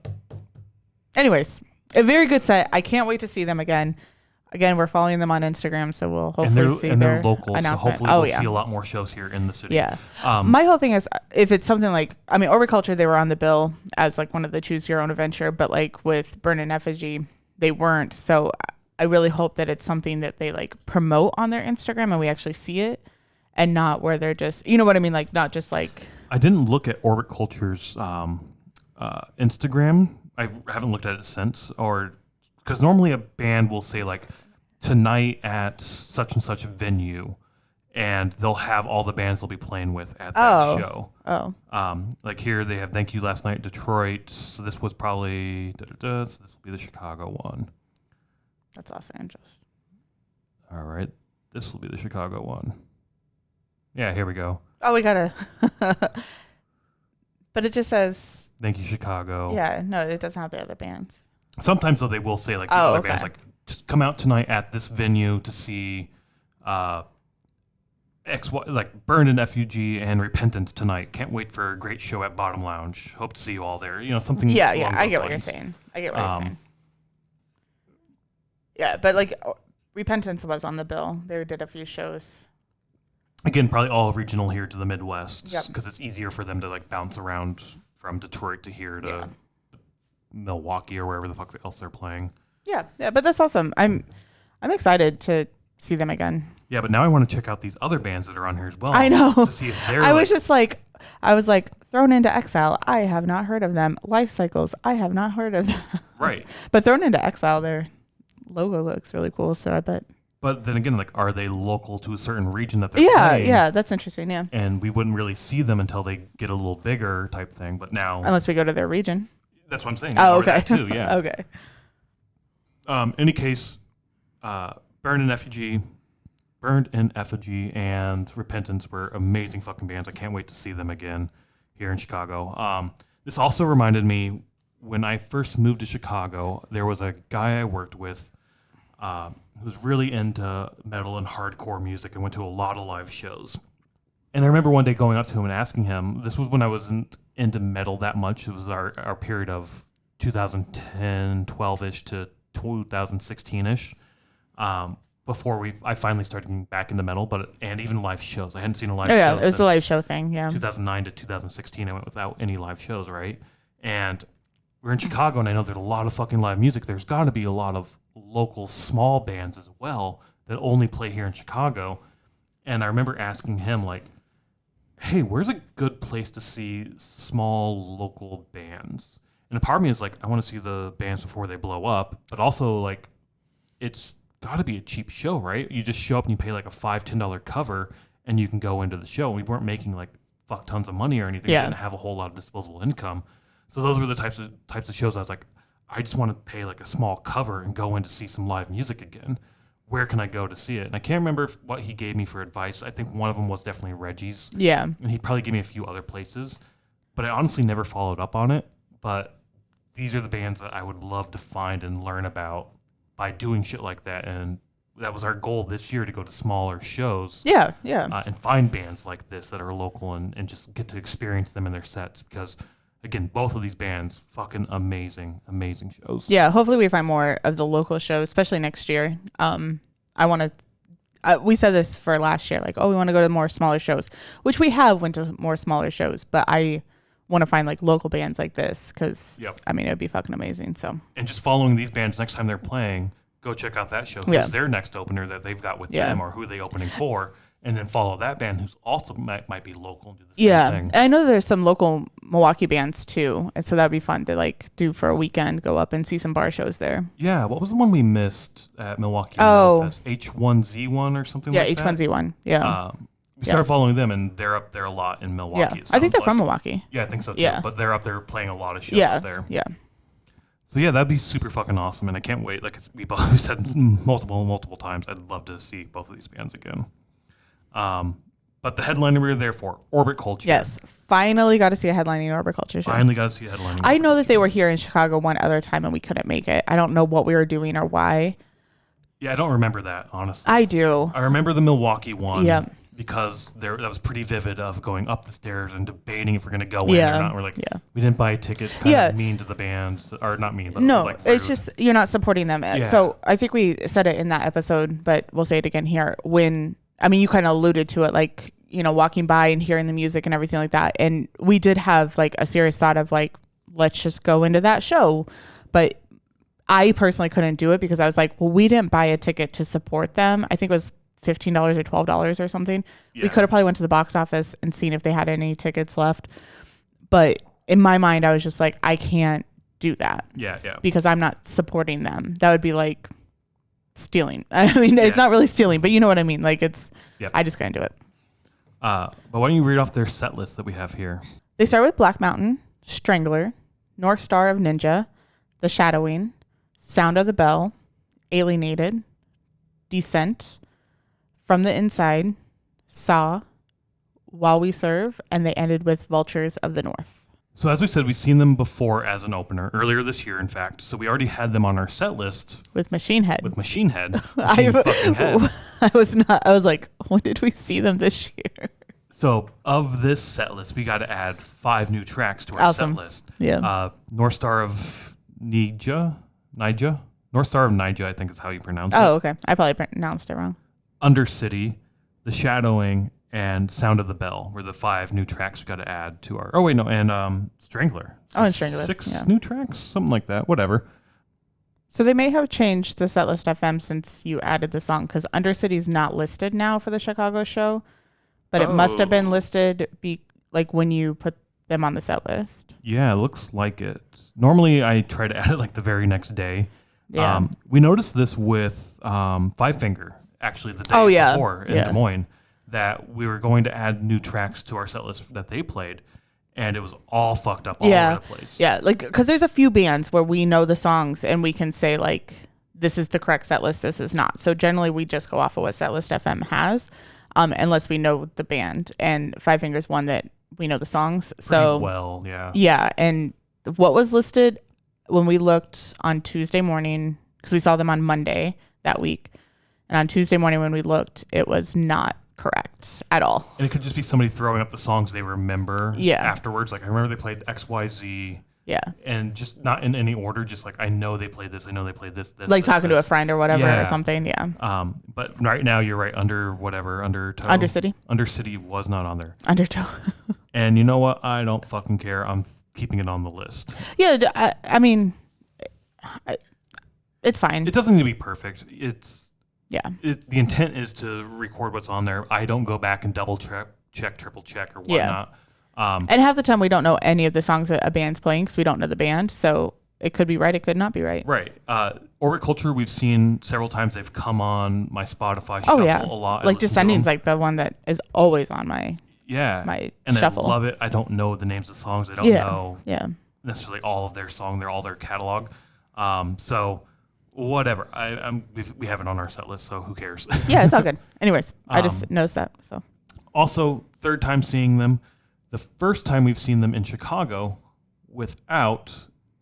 Speaker 2: Anyways, a very good set. I can't wait to see them again. Again, we're following them on Instagram, so we'll hopefully see their
Speaker 1: local,
Speaker 2: announcement.
Speaker 1: So hopefully we'll see a lot more shows here in the city.
Speaker 2: Yeah. My whole thing is, if it's something like, Orbit Culture, they were on the bill as like one of the Choose Your Own Adventure, but like with Burned In Effigy, they weren't. So I really hope that it's something that they like promote on their Instagram and we actually see it, and not where they're just, you know what I mean? Like not just like.
Speaker 1: I didn't look at Orbit Culture's Instagram. I haven't looked at it since, or because normally a band will say like tonight at such and such a venue, and they'll have all the bands they'll be playing with at that show. Like here they have Thank You Last Night, Detroit. So this was probably so this will be the Chicago one.
Speaker 2: That's Los Angeles.
Speaker 1: All right, this will be the Chicago one. Yeah, here we go.
Speaker 2: Oh, we gotta. But it just says.
Speaker 1: Thank You, Chicago.
Speaker 2: Yeah, no, it doesn't have the other bands.
Speaker 1: Sometimes though they will say like the other bands like come out tonight at this venue to see like Burned In Effigy and Repentance tonight. Can't wait for a great show at Bottom Lounge. Hope to see you all there. You know, something.
Speaker 2: Yeah, I get what you're saying. Yeah, but like Repentance was on the bill. They did a few shows.
Speaker 1: Again, probably all regional here to the Midwest because it's easier for them to like bounce around from Detroit to here to Milwaukee or wherever the fuck else they're playing. Yeah,
Speaker 2: but that's awesome. I'm excited to see them again.
Speaker 1: Yeah, but now I want to check out these other bands that are on here as well.
Speaker 2: I know.
Speaker 1: To see if they're
Speaker 2: I was like, Thrown Into Exile, I have not heard of them. Life Cycles, I have not heard of them.
Speaker 1: Right.
Speaker 2: But Thrown Into Exile, their logo looks really cool, so I bet.
Speaker 1: But then again, like, are they local to a certain region that they're playing?
Speaker 2: Yeah, that's interesting, yeah.
Speaker 1: And we wouldn't really see them until they get a little bigger type thing, but now...
Speaker 2: Unless we go to their region.
Speaker 1: That's what I'm saying.
Speaker 2: Oh, okay.
Speaker 1: That too, yeah.
Speaker 2: Okay.
Speaker 1: Any case, Burned In Effigy and Repentance were amazing fucking bands. I can't wait to see them again here in Chicago. This also reminded me, when I first moved to Chicago, there was a guy I worked with who was really into metal and hardcore music and went to a lot of live shows. And I remember one day going up to him and asking him, this was when I wasn't into metal that much. It was our period of 2010, 12-ish to 2016-ish. Before I finally started getting back into metal, and even live shows. I hadn't seen a live show.
Speaker 2: Yeah, it was a live show thing, yeah.
Speaker 1: 2009 to 2016, I went without any live shows, right? And we're in Chicago, and I know there's a lot of fucking live music. There's got to be a lot of local small bands as well that only play here in Chicago. And I remember asking him, like, hey, where's a good place to see small local bands? And a part of me is like, I want to see the bands before they blow up, but also, like, it's got to be a cheap show, right? You just show up and you pay like a $5-10 cover and you can go into the show. We weren't making like fuck tons of money or anything. We didn't have a whole lot of disposable income. So those were the types of shows I was like, I just want to pay like a small cover and go in to see some live music again. Where can I go to see it? And I can't remember what he gave me for advice. I think one of them was definitely Reggie's.
Speaker 2: Yeah.
Speaker 1: And he probably gave me a few other places, but I honestly never followed up on it. But these are the bands that I would love to find and learn about by doing shit like that. And that was our goal this year, to go to smaller shows.
Speaker 2: Yeah.
Speaker 1: And find bands like this that are local and just get to experience them in their sets. Because, again, both of these bands, fucking amazing shows.
Speaker 2: Yeah, hopefully we find more of the local shows, especially next year. I want to... we said this for last year, like, we want to go to more smaller shows, which we have went to more smaller shows, but I want to find like local bands like this because I mean, it would be fucking amazing. So,
Speaker 1: and just following these bands next time they're playing, go check out that show. Who's their next opener that they've got with them, or who are they opening for, and then follow that band who's also might be local and do the same thing.
Speaker 2: I know there's some local Milwaukee bands too, and so that'd be fun to like do for a weekend. Go up and see some bar shows there.
Speaker 1: Yeah, what was the one we missed at Milwaukee? H1Z1 or something like that.
Speaker 2: Yeah, H1Z1. Yeah.
Speaker 1: We started following them, and they're up there a lot in Milwaukee.
Speaker 2: Yeah, I think they're from Milwaukee.
Speaker 1: Yeah, I think so too. Yeah. But they're up there playing a lot of shows there.
Speaker 2: Yeah.
Speaker 1: So yeah, that'd be super fucking awesome, and I can't wait. Like we both said multiple times, I'd love to see both of these bands again. But the headliner we were there for, Orbit Culture.
Speaker 2: Yes, finally got to see a headlining Orbit Culture show. I know that they were here in Chicago one other time, and we couldn't make it. I don't know what we were doing or why.
Speaker 1: Yeah, I don't remember that, honestly.
Speaker 2: I do.
Speaker 1: I remember the Milwaukee one. Yeah. Because that was pretty vivid of going up the stairs and debating if we're going to go in or not. We're like, we didn't buy tickets. Kind of mean to the bands, or not mean, but
Speaker 2: no,
Speaker 1: like
Speaker 2: it's just you're not supporting them. Yeah. So I think we said it in that episode, but we'll say it again here. You kind of alluded to it, like, walking by and hearing the music and everything like that. And we did have like a serious thought of like, let's just go into that show. But I personally couldn't do it because I was like, well, we didn't buy a ticket to support them. I think it was $15 or $12 or something. We could have probably went to the box office and seen if they had any tickets left. But in my mind, I was just like, I can't do that.
Speaker 1: Yeah.
Speaker 2: Because I'm not supporting them. That would be like stealing. I mean, it's not really stealing, but you know what I mean. Like I just couldn't do it.
Speaker 1: But why don't you read off their set list that we have here?
Speaker 2: They start with Black Mountain, Strangler, North Star of Ninja, The Shadowing, Sound of the Bell, Alienated, Descent, From the Inside, Saw, While We Serve, and they ended with Vultures of the North.
Speaker 1: So as we said, we've seen them before as an opener, earlier this year, in fact. So we already had them on our set list.
Speaker 2: With Machine Head.
Speaker 1: Machine fucking Head.
Speaker 2: I was like, when did we see them this year?
Speaker 1: So of this set list, we got to add 5 new tracks to our set list.
Speaker 2: Yeah.
Speaker 1: North Star of Nija? North Star of Nija, I think is how you pronounce it.
Speaker 2: Oh, okay. I probably pronounced it wrong.
Speaker 1: Undercity, The Shadowing, and Sound of the Bell were the 5 new tracks we got to add to our... Oh, wait, no. And Strangler. So
Speaker 2: and Strangler.
Speaker 1: 6 new tracks? Something like that. Whatever.
Speaker 2: So they may have changed the Setlist FM since you added the song, because Undercity's not listed now for the Chicago show, but it must have been listed when you put them on the set list.
Speaker 1: Yeah, it looks like it. Normally, I try to add it the very next day.
Speaker 2: Yeah.
Speaker 1: We noticed this with Five Finger, actually, the day before in Des Moines, that we were going to add new tracks to our set list that they played, and it was all fucked up all over the place.
Speaker 2: Yeah, because there's a few bands where we know the songs and we can say, this is the correct set list, this is not. So generally, we just go off of what Setlist FM has, unless we know the band. And Five Finger's one that we know the songs. So
Speaker 1: pretty well, yeah.
Speaker 2: Yeah, and what was listed when we looked on Tuesday morning, because we saw them on Monday that week, and on Tuesday morning when we looked, it was not correct at all.
Speaker 1: And it could just be somebody throwing up the songs they remember afterwards. I remember they played XYZ.
Speaker 2: Yeah.
Speaker 1: And just not in any order, just I know they played this, I know they played this.
Speaker 2: Talking to a friend or whatever or something, yeah.
Speaker 1: But right now you're right, Undercity. Undercity was not on there.
Speaker 2: Undertow.
Speaker 1: And you know what? I don't fucking care. I'm keeping it on the list.
Speaker 2: Yeah, I mean, it's fine.
Speaker 1: It doesn't need to be perfect.
Speaker 2: Yeah.
Speaker 1: The intent is to record what's on there. I don't go back and double check, triple check, or whatnot.
Speaker 2: And half the time we don't know any of the songs that a band's playing because we don't know the band. So it could be right, it could not be right.
Speaker 1: Right. Orbit Culture, we've seen several times. They've come on my Spotify shuffle a lot.
Speaker 2: Descending's the one that is always on my shuffle.
Speaker 1: I love it. I don't know the names of songs. I don't know necessarily all of their song. They're all their catalog. So whatever. We have it on our set list, so who cares?
Speaker 2: Yeah, it's all good. Anyways, I just noticed that. So
Speaker 1: also, third time seeing them. The first time we've seen them in Chicago without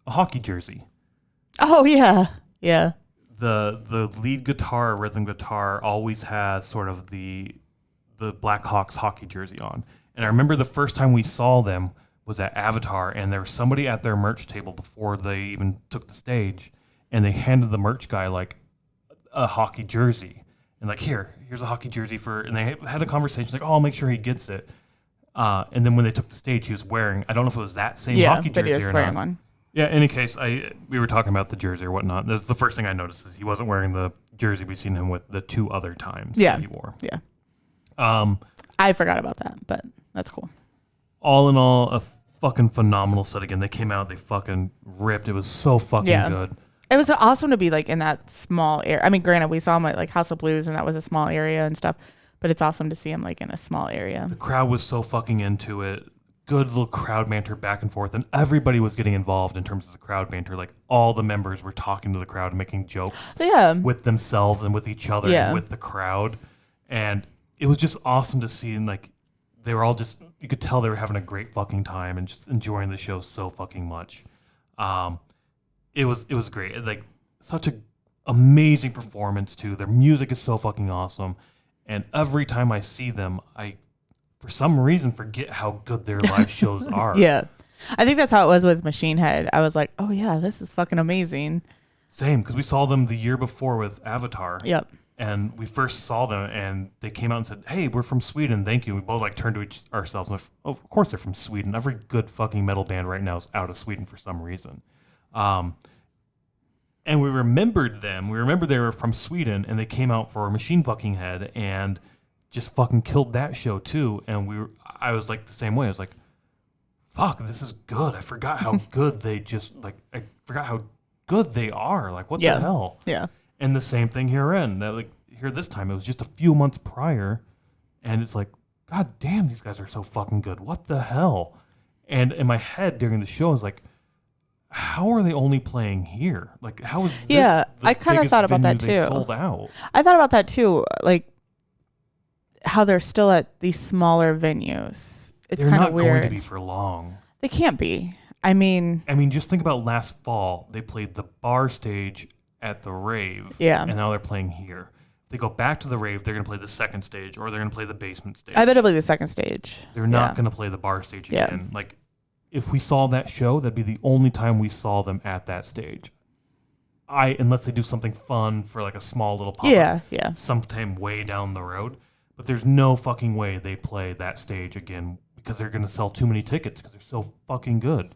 Speaker 1: a hockey jersey.
Speaker 2: Oh yeah. Yeah.
Speaker 1: The lead guitar, rhythm guitar, always has sort of the Blackhawks hockey jersey on. And I remember the first time we saw them was at Avatar, and there was somebody at their merch table before they even took the stage, and they handed the merch guy a hockey jersey. And here's a hockey jersey and they had a conversation I'll make sure he gets it. And then when they took the stage, he was wearing, I don't know if it was that same hockey jersey
Speaker 2: he was
Speaker 1: or
Speaker 2: wearing
Speaker 1: not.
Speaker 2: One.
Speaker 1: Yeah, in any case, we were talking about the jersey or whatnot. That's the first thing I noticed is he wasn't wearing the jersey we've seen him with the 2 other times that he wore.
Speaker 2: Yeah. I forgot about that, but that's cool.
Speaker 1: All in all, a fucking phenomenal set again. They came out, they fucking ripped. It was so fucking good.
Speaker 2: It was awesome to be in that small area. I mean, granted, we saw him at House of Blues, and that was a small area and stuff. But it's awesome to see him in a small area.
Speaker 1: The crowd was so fucking into it. Good little crowd banter back and forth, and everybody was getting involved in terms of the crowd banter. All the members were talking to the crowd and making jokes with themselves and with each other and with the crowd. And it was just awesome to see. And they were all you could tell they were having a great fucking time and just enjoying the show so fucking much. It was great. Such a amazing performance too. Their music is so fucking awesome. And every time I see them, I, for some reason, forget how good their live shows are.
Speaker 2: Yeah. I think that's how it was with Machine Head. I was like, oh, yeah, this is fucking amazing.
Speaker 1: Same, because we saw them the year before with Avatar.
Speaker 2: Yep.
Speaker 1: And we first saw them, and they came out and said, hey, we're from Sweden, thank you. We both turned to ourselves and of course they're from Sweden. Every good fucking metal band right now is out of Sweden for some reason. And we remembered them. We remember they were from Sweden, and they came out for Machine Fucking Head and just fucking killed that show too. And I was the same way. I was like, fuck, this is good. I forgot how good they I forgot how good they are. What the hell?
Speaker 2: Yeah.
Speaker 1: And the same thing here this time, it was just a few months prior, and it's like, God damn, these guys are so fucking good. What the hell? And in my head during the show, I was like, how are they only playing here? Like, how is this the
Speaker 2: I kind of thought about that too.
Speaker 1: Sold out?
Speaker 2: I thought about that too. Like, how they're still at these smaller venues. It's kind of weird.
Speaker 1: They're not going to be for long.
Speaker 2: They can't be. I mean,
Speaker 1: just think about last fall. They played the bar stage at the rave.
Speaker 2: Yeah.
Speaker 1: And now they're playing here. If they go back to the rave, they're going to play the second stage, or they're going to play the basement stage.
Speaker 2: I bet it'll be the second stage.
Speaker 1: They're not going to play the bar stage again. Yeah. Like, if we saw that show, that'd be the only time we saw them at that stage. Unless they do something fun for like a small little pop-up.
Speaker 2: Yeah.
Speaker 1: Sometime way down the road. But there's no fucking way they play that stage again because they're going to sell too many tickets because they're so fucking good.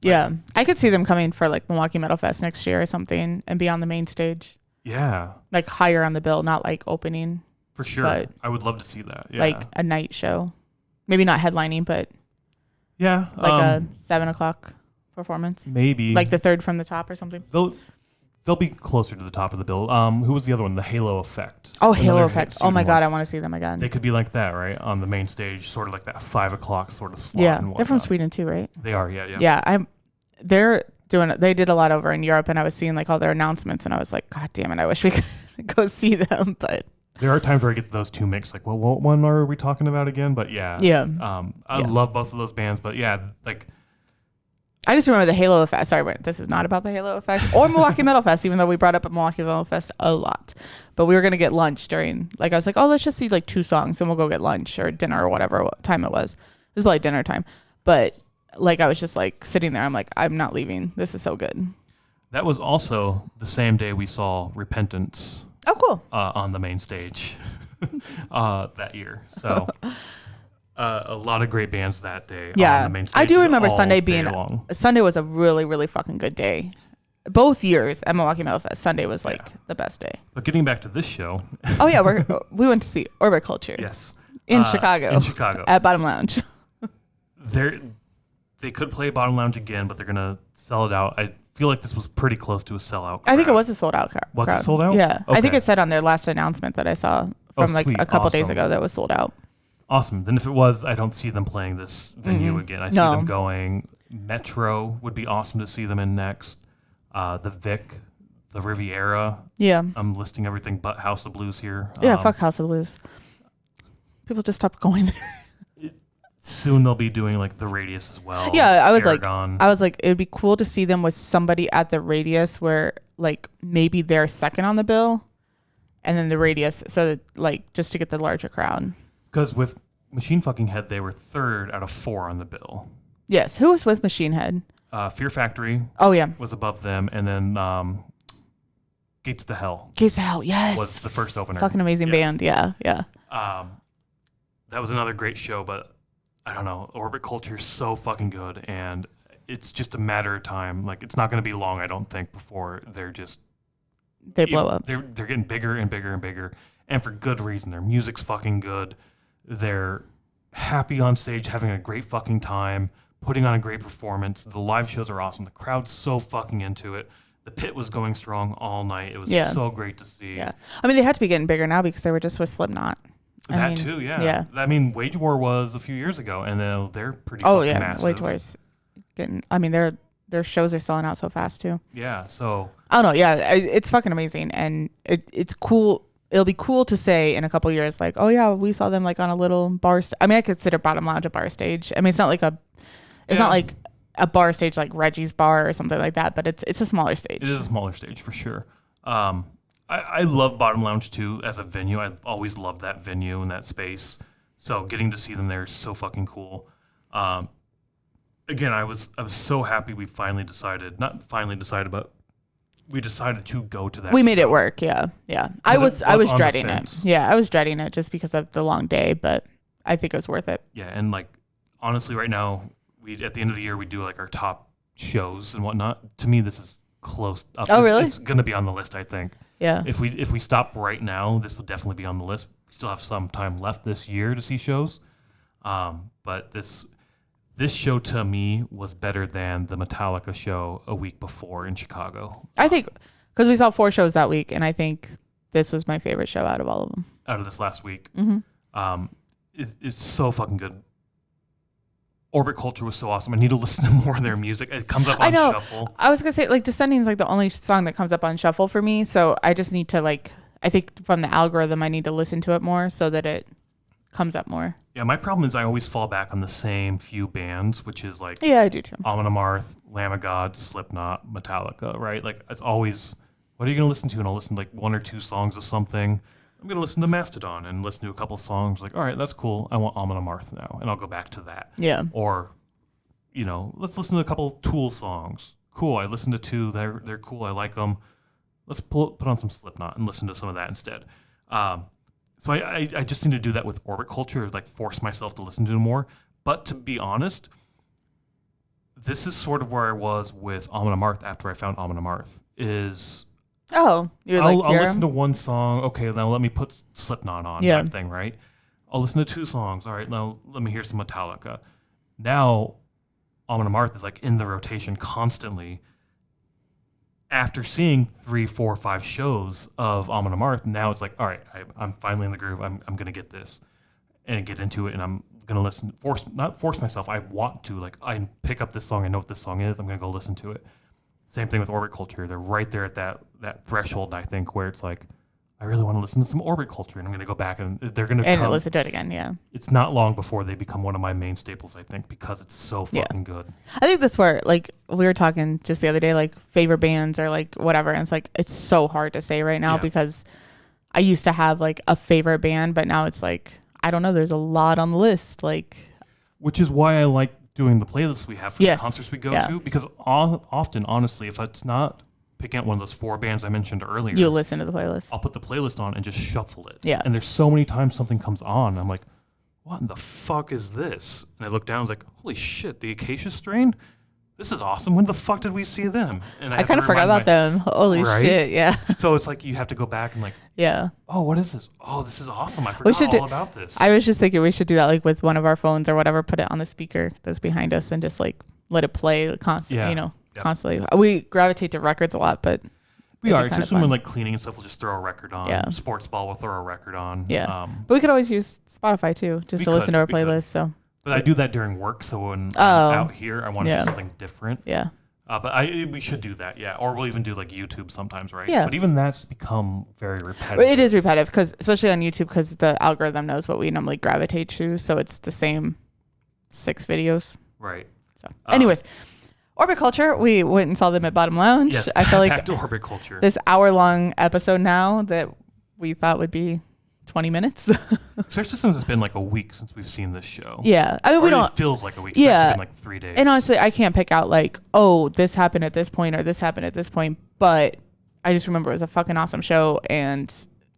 Speaker 2: Yeah. I could see them coming for like Milwaukee Metal Fest next year or something and be on the main stage.
Speaker 1: Yeah.
Speaker 2: Like higher on the bill, not like opening.
Speaker 1: For sure. I would love to see that. Yeah.
Speaker 2: Like a night show. Maybe not headlining, but
Speaker 1: yeah,
Speaker 2: like a 7:00 performance.
Speaker 1: Maybe.
Speaker 2: Like the third from the top or something.
Speaker 1: They'll be closer to the top of the bill. Who was the other one? The Halo Effect.
Speaker 2: Oh, Halo Effect. Oh my God, I want to see them again.
Speaker 1: They could be like that, right? On the main stage, sort of like that 5:00 sort of slot.
Speaker 2: Yeah, they're from Sweden too, right?
Speaker 1: They are, yeah.
Speaker 2: Yeah, they did a lot over in Europe, and I was seeing like all their announcements, and I was like, God damn it, I wish we could go see them, but.
Speaker 1: There are times where I get those two mixed, like, well, what one are we talking about again? But yeah. I love both of those bands, but yeah, like.
Speaker 2: I just remember the Halo Effect. Sorry, wait, this is not about the Halo Effect or Milwaukee Metal Fest, even though we brought up Milwaukee Metal Fest a lot. But we were going to get lunch during, like, I was like, oh, let's just see like 2 songs and we'll go get lunch or dinner or whatever what time it was. It was probably dinner time. But like, I was just like sitting there. I'm like, I'm not leaving. This is so good.
Speaker 1: That was also the same day we saw Repentance.
Speaker 2: Oh, cool.
Speaker 1: On the main stage that year. So a lot of great bands that day on the main stage.
Speaker 2: I do remember Sunday Sunday was a really, really fucking good day. Both years at Milwaukee Metal Fest, Sunday was like the best day.
Speaker 1: But getting back to this show.
Speaker 2: Oh, yeah. We went to see Orbit Culture.
Speaker 1: Yes.
Speaker 2: In Chicago. At Bottom Lounge.
Speaker 1: They could play Bottom Lounge again, but they're going to sell it out. I feel like this was pretty close to a sellout crowd.
Speaker 2: I think it was a sold out crowd.
Speaker 1: Was it sold out?
Speaker 2: Yeah.
Speaker 1: Okay.
Speaker 2: I think it said on their last announcement that I saw from a couple days ago that was sold out.
Speaker 1: Awesome. Then if it was, I don't see them playing this venue again. I see them going. Metro would be awesome to see them in next. The Vic, the Riviera.
Speaker 2: Yeah.
Speaker 1: I'm listing everything but House of Blues here.
Speaker 2: Yeah, fuck House of Blues. People just stopped going there.
Speaker 1: Soon they'll be doing like the Radius as well.
Speaker 2: Yeah, I was
Speaker 1: Aragon.
Speaker 2: like, it would be cool to see them with somebody at the Radius where like maybe they're second on the bill, and then the Radius, so that like just to get the larger crowd.
Speaker 1: Because with Machine Fucking Head, they were 3rd out of 4 on the bill.
Speaker 2: Yes, who was with Machine Head?
Speaker 1: Fear Factory.
Speaker 2: Oh yeah,
Speaker 1: was above them, and then Gates to Hell.
Speaker 2: Gates to Hell, yes,
Speaker 1: was the first opener.
Speaker 2: Fucking amazing band, yeah.
Speaker 1: That was another great show, but. I don't know. Orbit Culture is so fucking good, and it's just a matter of time. Like, it's not going to be long, I don't think, before
Speaker 2: they blow up.
Speaker 1: They're getting bigger and bigger and bigger, and for good reason. Their music's fucking good. They're happy on stage, having a great fucking time, putting on a great performance. The live shows are awesome. The crowd's so fucking into it. The pit was going strong all night. It was so great to see.
Speaker 2: Yeah, I mean, they had to be getting bigger now because they were just with Slipknot.
Speaker 1: I mean, too, yeah. I mean, Wage War was a few years ago, and they're pretty massive.
Speaker 2: Wage War's getting. I mean, their shows are selling out so fast too.
Speaker 1: Yeah, so.
Speaker 2: I don't know. Yeah, it's fucking amazing, and it's cool. It'll be cool to say in a couple years, like, oh yeah, we saw them like on a little bar. I mean, I consider Bottom Lounge a bar stage. I mean, it's not like a bar stage like Reggie's Bar or something like that, but it's a smaller stage.
Speaker 1: It is a smaller stage for sure. I love Bottom Lounge too as a venue. I've always loved that venue and that space. So getting to see them there is so fucking cool. Again, I was so happy we we decided to go to that.
Speaker 2: We made it work. Yeah. I was dreading it. Yeah, I was dreading it just because of the long day, but I think it was worth it.
Speaker 1: Yeah, and like honestly, right now at the end of the year we do like our top shows and whatnot. To me, this is close up.
Speaker 2: Oh, really?
Speaker 1: It's going to be on the list, I think.
Speaker 2: Yeah.
Speaker 1: If we stop right now, this will definitely be on the list. We still have some time left this year to see shows. But this show to me was better than the Metallica show a week before in Chicago.
Speaker 2: I think Because we saw 4 shows that week, and I think this was my favorite show out of all of them.
Speaker 1: Out of this last week.
Speaker 2: Mm-hmm.
Speaker 1: It's so fucking good. Orbit Culture was so awesome. I need to listen to more of their music. It comes up on shuffle.
Speaker 2: I was gonna say, like, Descending is like the only song that comes up on shuffle for me. So I just need to, like, I think from the algorithm, I need to listen to it more so that it comes up more.
Speaker 1: Yeah, my problem is I always fall back on the same few bands, which is like
Speaker 2: I do too.
Speaker 1: Amon Amarth, Lamb of God, Slipknot, Metallica, right? Like it's always, what are you gonna listen to? And I'll listen to like 1 or 2 songs of something. I'm going to listen to Mastodon and listen to a couple songs. Like, all right, that's cool. I want Amon Amarth now. And I'll go back to that.
Speaker 2: Yeah.
Speaker 1: Or, let's listen to a couple Tool songs. Cool. I listened to 2. They're cool. I like them. Let's put on some Slipknot and listen to some of that instead. So I just need to do that with Orbit Culture, like force myself to listen to it more. But to be honest, this is sort of where I was with Amon Amarth after I found Amon Amarth is...
Speaker 2: Oh,
Speaker 1: I'll listen to 1 song. Okay, now let me put Slipknot on. Type thing, right? I'll listen to 2 songs. All right, now let me hear some Metallica. Now, Amon Amarth is like in the rotation constantly. After seeing 3, 4, 5 shows of Amon Amarth, now it's like, all right, I'm finally in the groove. I'm gonna get this and get into it, and I'm gonna listen. Not force myself. I want to. Like, I pick up this song. I know what this song is. I'm gonna go listen to it. Same thing with Orbit Culture. They're right there at that threshold, I think, where it's like, I really want to listen to some Orbit Culture, and I'm going to go back and they're going to
Speaker 2: and listen to it again. Yeah,
Speaker 1: it's not long before they become one of my main staples, I think, because it's so fucking good.
Speaker 2: I think that's where, like, we were talking just the other day, like favorite bands or like whatever, and it's like it's so hard to say right now because I used to have like a favorite band, but now it's like I don't know. There's a lot on the list, like,
Speaker 1: which is why I like doing the playlists we have for the concerts we go to, because often, honestly, if it's not picking out one of those 4 bands I mentioned earlier,
Speaker 2: you'll listen to the playlist.
Speaker 1: I'll put the playlist on and just shuffle it.
Speaker 2: Yeah.
Speaker 1: And there's so many times something comes on, and I'm like, what in the fuck is this? And I look down, and it's like, holy shit, the Acacia Strain? This is awesome. When the fuck did we see them? And
Speaker 2: I kind of forgot about them. Holy shit, yeah.
Speaker 1: So it's like you have to go back and like, oh, what is this? Oh, this is awesome. I forgot all about this.
Speaker 2: I was just thinking we should do that like with one of our phones or whatever, put it on the speaker that's behind us and just like let it play constantly, constantly. We gravitate to records a lot, but
Speaker 1: we are. Especially when like cleaning and stuff, we'll just throw a record on. Yeah. Sports ball, we'll throw a record on.
Speaker 2: Yeah. But we could always use Spotify too, just to listen to our playlist. So.
Speaker 1: But I do that during work, so when I'm out here, I want to do something different.
Speaker 2: Yeah.
Speaker 1: But we should do that, or we'll even do like YouTube sometimes, right?
Speaker 2: Yeah.
Speaker 1: But even that's become very repetitive.
Speaker 2: It is repetitive, because especially on YouTube, because the algorithm knows what we normally gravitate to, so it's the same 6 videos.
Speaker 1: Right.
Speaker 2: So, anyways, Orbit Culture, we went and saw them at Bottom Lounge.
Speaker 1: Yes,
Speaker 2: I feel like
Speaker 1: back to Orbit Culture.
Speaker 2: This hour-long episode now that we thought would be 20 minutes.
Speaker 1: Especially since it's been like a week since we've seen this show.
Speaker 2: Yeah. I mean,
Speaker 1: it feels like a week. It's actually been like 3 days.
Speaker 2: And honestly, I can't pick out like, oh, this happened at this point or this happened at this point. But I just remember it was a fucking awesome show and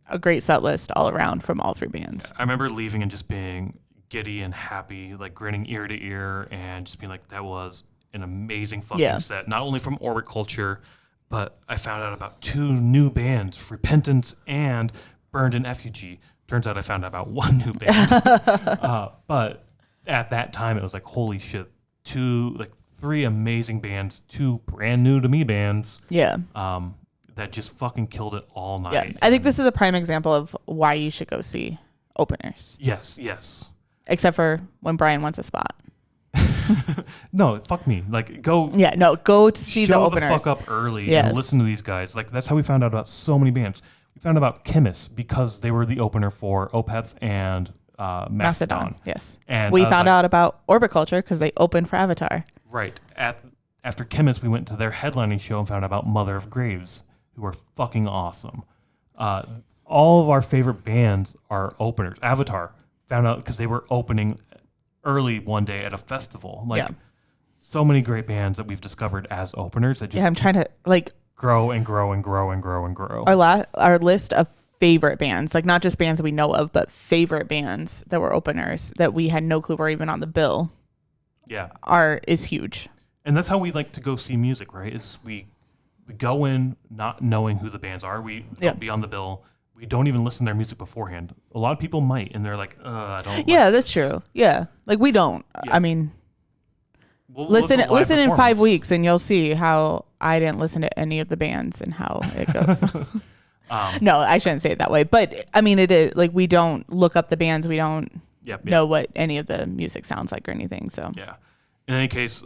Speaker 2: a great set list all around from all 3 bands.
Speaker 1: Yeah, I remember leaving and just being giddy and happy, like grinning ear to ear and just being like, that was an amazing fucking set. Not only from Orbit Culture, but I found out about 2 new bands, Repentance and Burned In Effigy. Turns out I found out about 1 new band. But at that time, it was like, holy shit, 3 amazing bands, 2 brand new to me bands.
Speaker 2: Yeah.
Speaker 1: That just fucking killed it all night.
Speaker 2: Yeah. I think this is a prime example of why you should go see openers.
Speaker 1: Yes.
Speaker 2: Except for when Brian wants a spot.
Speaker 1: No, fuck me. Like, go.
Speaker 2: Yeah, no, go to see the openers.
Speaker 1: Show the fuck up early and listen to these guys. Like, that's how we found out about so many bands. We found out about Chemist because they were the opener for Opeth and Mastodon.
Speaker 2: Yes.
Speaker 1: And
Speaker 2: we found out about Orbit Culture because they opened for Avatar.
Speaker 1: Right. After Chemist, we went to their headlining show and found out about Mother of Graves, who are fucking awesome. All of our favorite bands are openers. Avatar found out because they were opening early one day at a festival. So many great bands that we've discovered as openers that just
Speaker 2: I'm trying to like
Speaker 1: grow and grow and grow and grow and grow.
Speaker 2: Our list of favorite bands, like not just bands we know of, but favorite bands that were openers that we had no clue were even on the bill.
Speaker 1: Yeah,
Speaker 2: is huge.
Speaker 1: And that's how we like to go see music, right? Is we go in not knowing who the bands are. We don't be on the bill. We don't even listen to their music beforehand. A lot of people might, and they're like, I don't.
Speaker 2: Yeah, that's true. Yeah, like we don't. Yeah. I mean, we'll listen in 5 weeks, and you'll see how I didn't listen to any of the bands and how it goes. No, I shouldn't say it that way. But I mean, it is like we don't look up the bands. We don't know what any of the music sounds like or anything. So
Speaker 1: yeah. In any case,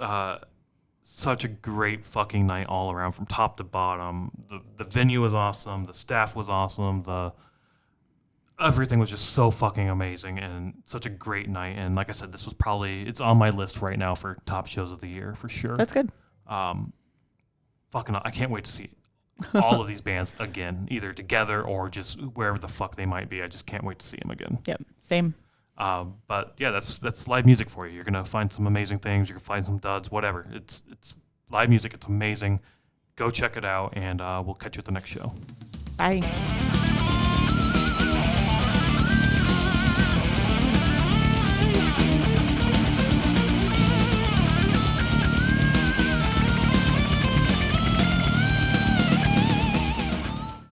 Speaker 1: such a great fucking night all around from top to bottom. The venue was awesome. The staff was awesome. Everything was just so fucking amazing and such a great night. And like I said, this was it's on my list right now for top shows of the year for sure.
Speaker 2: That's good.
Speaker 1: Fucking, I can't wait to see all of these bands again, either together or just wherever the fuck they might be. I just can't wait to see them again.
Speaker 2: Yep, same.
Speaker 1: But yeah, that's live music for you. You're gonna find some amazing things. You're gonna find some duds, whatever. It's live music. It's amazing. Go check it out, and we'll catch you at the next show.
Speaker 2: Bye.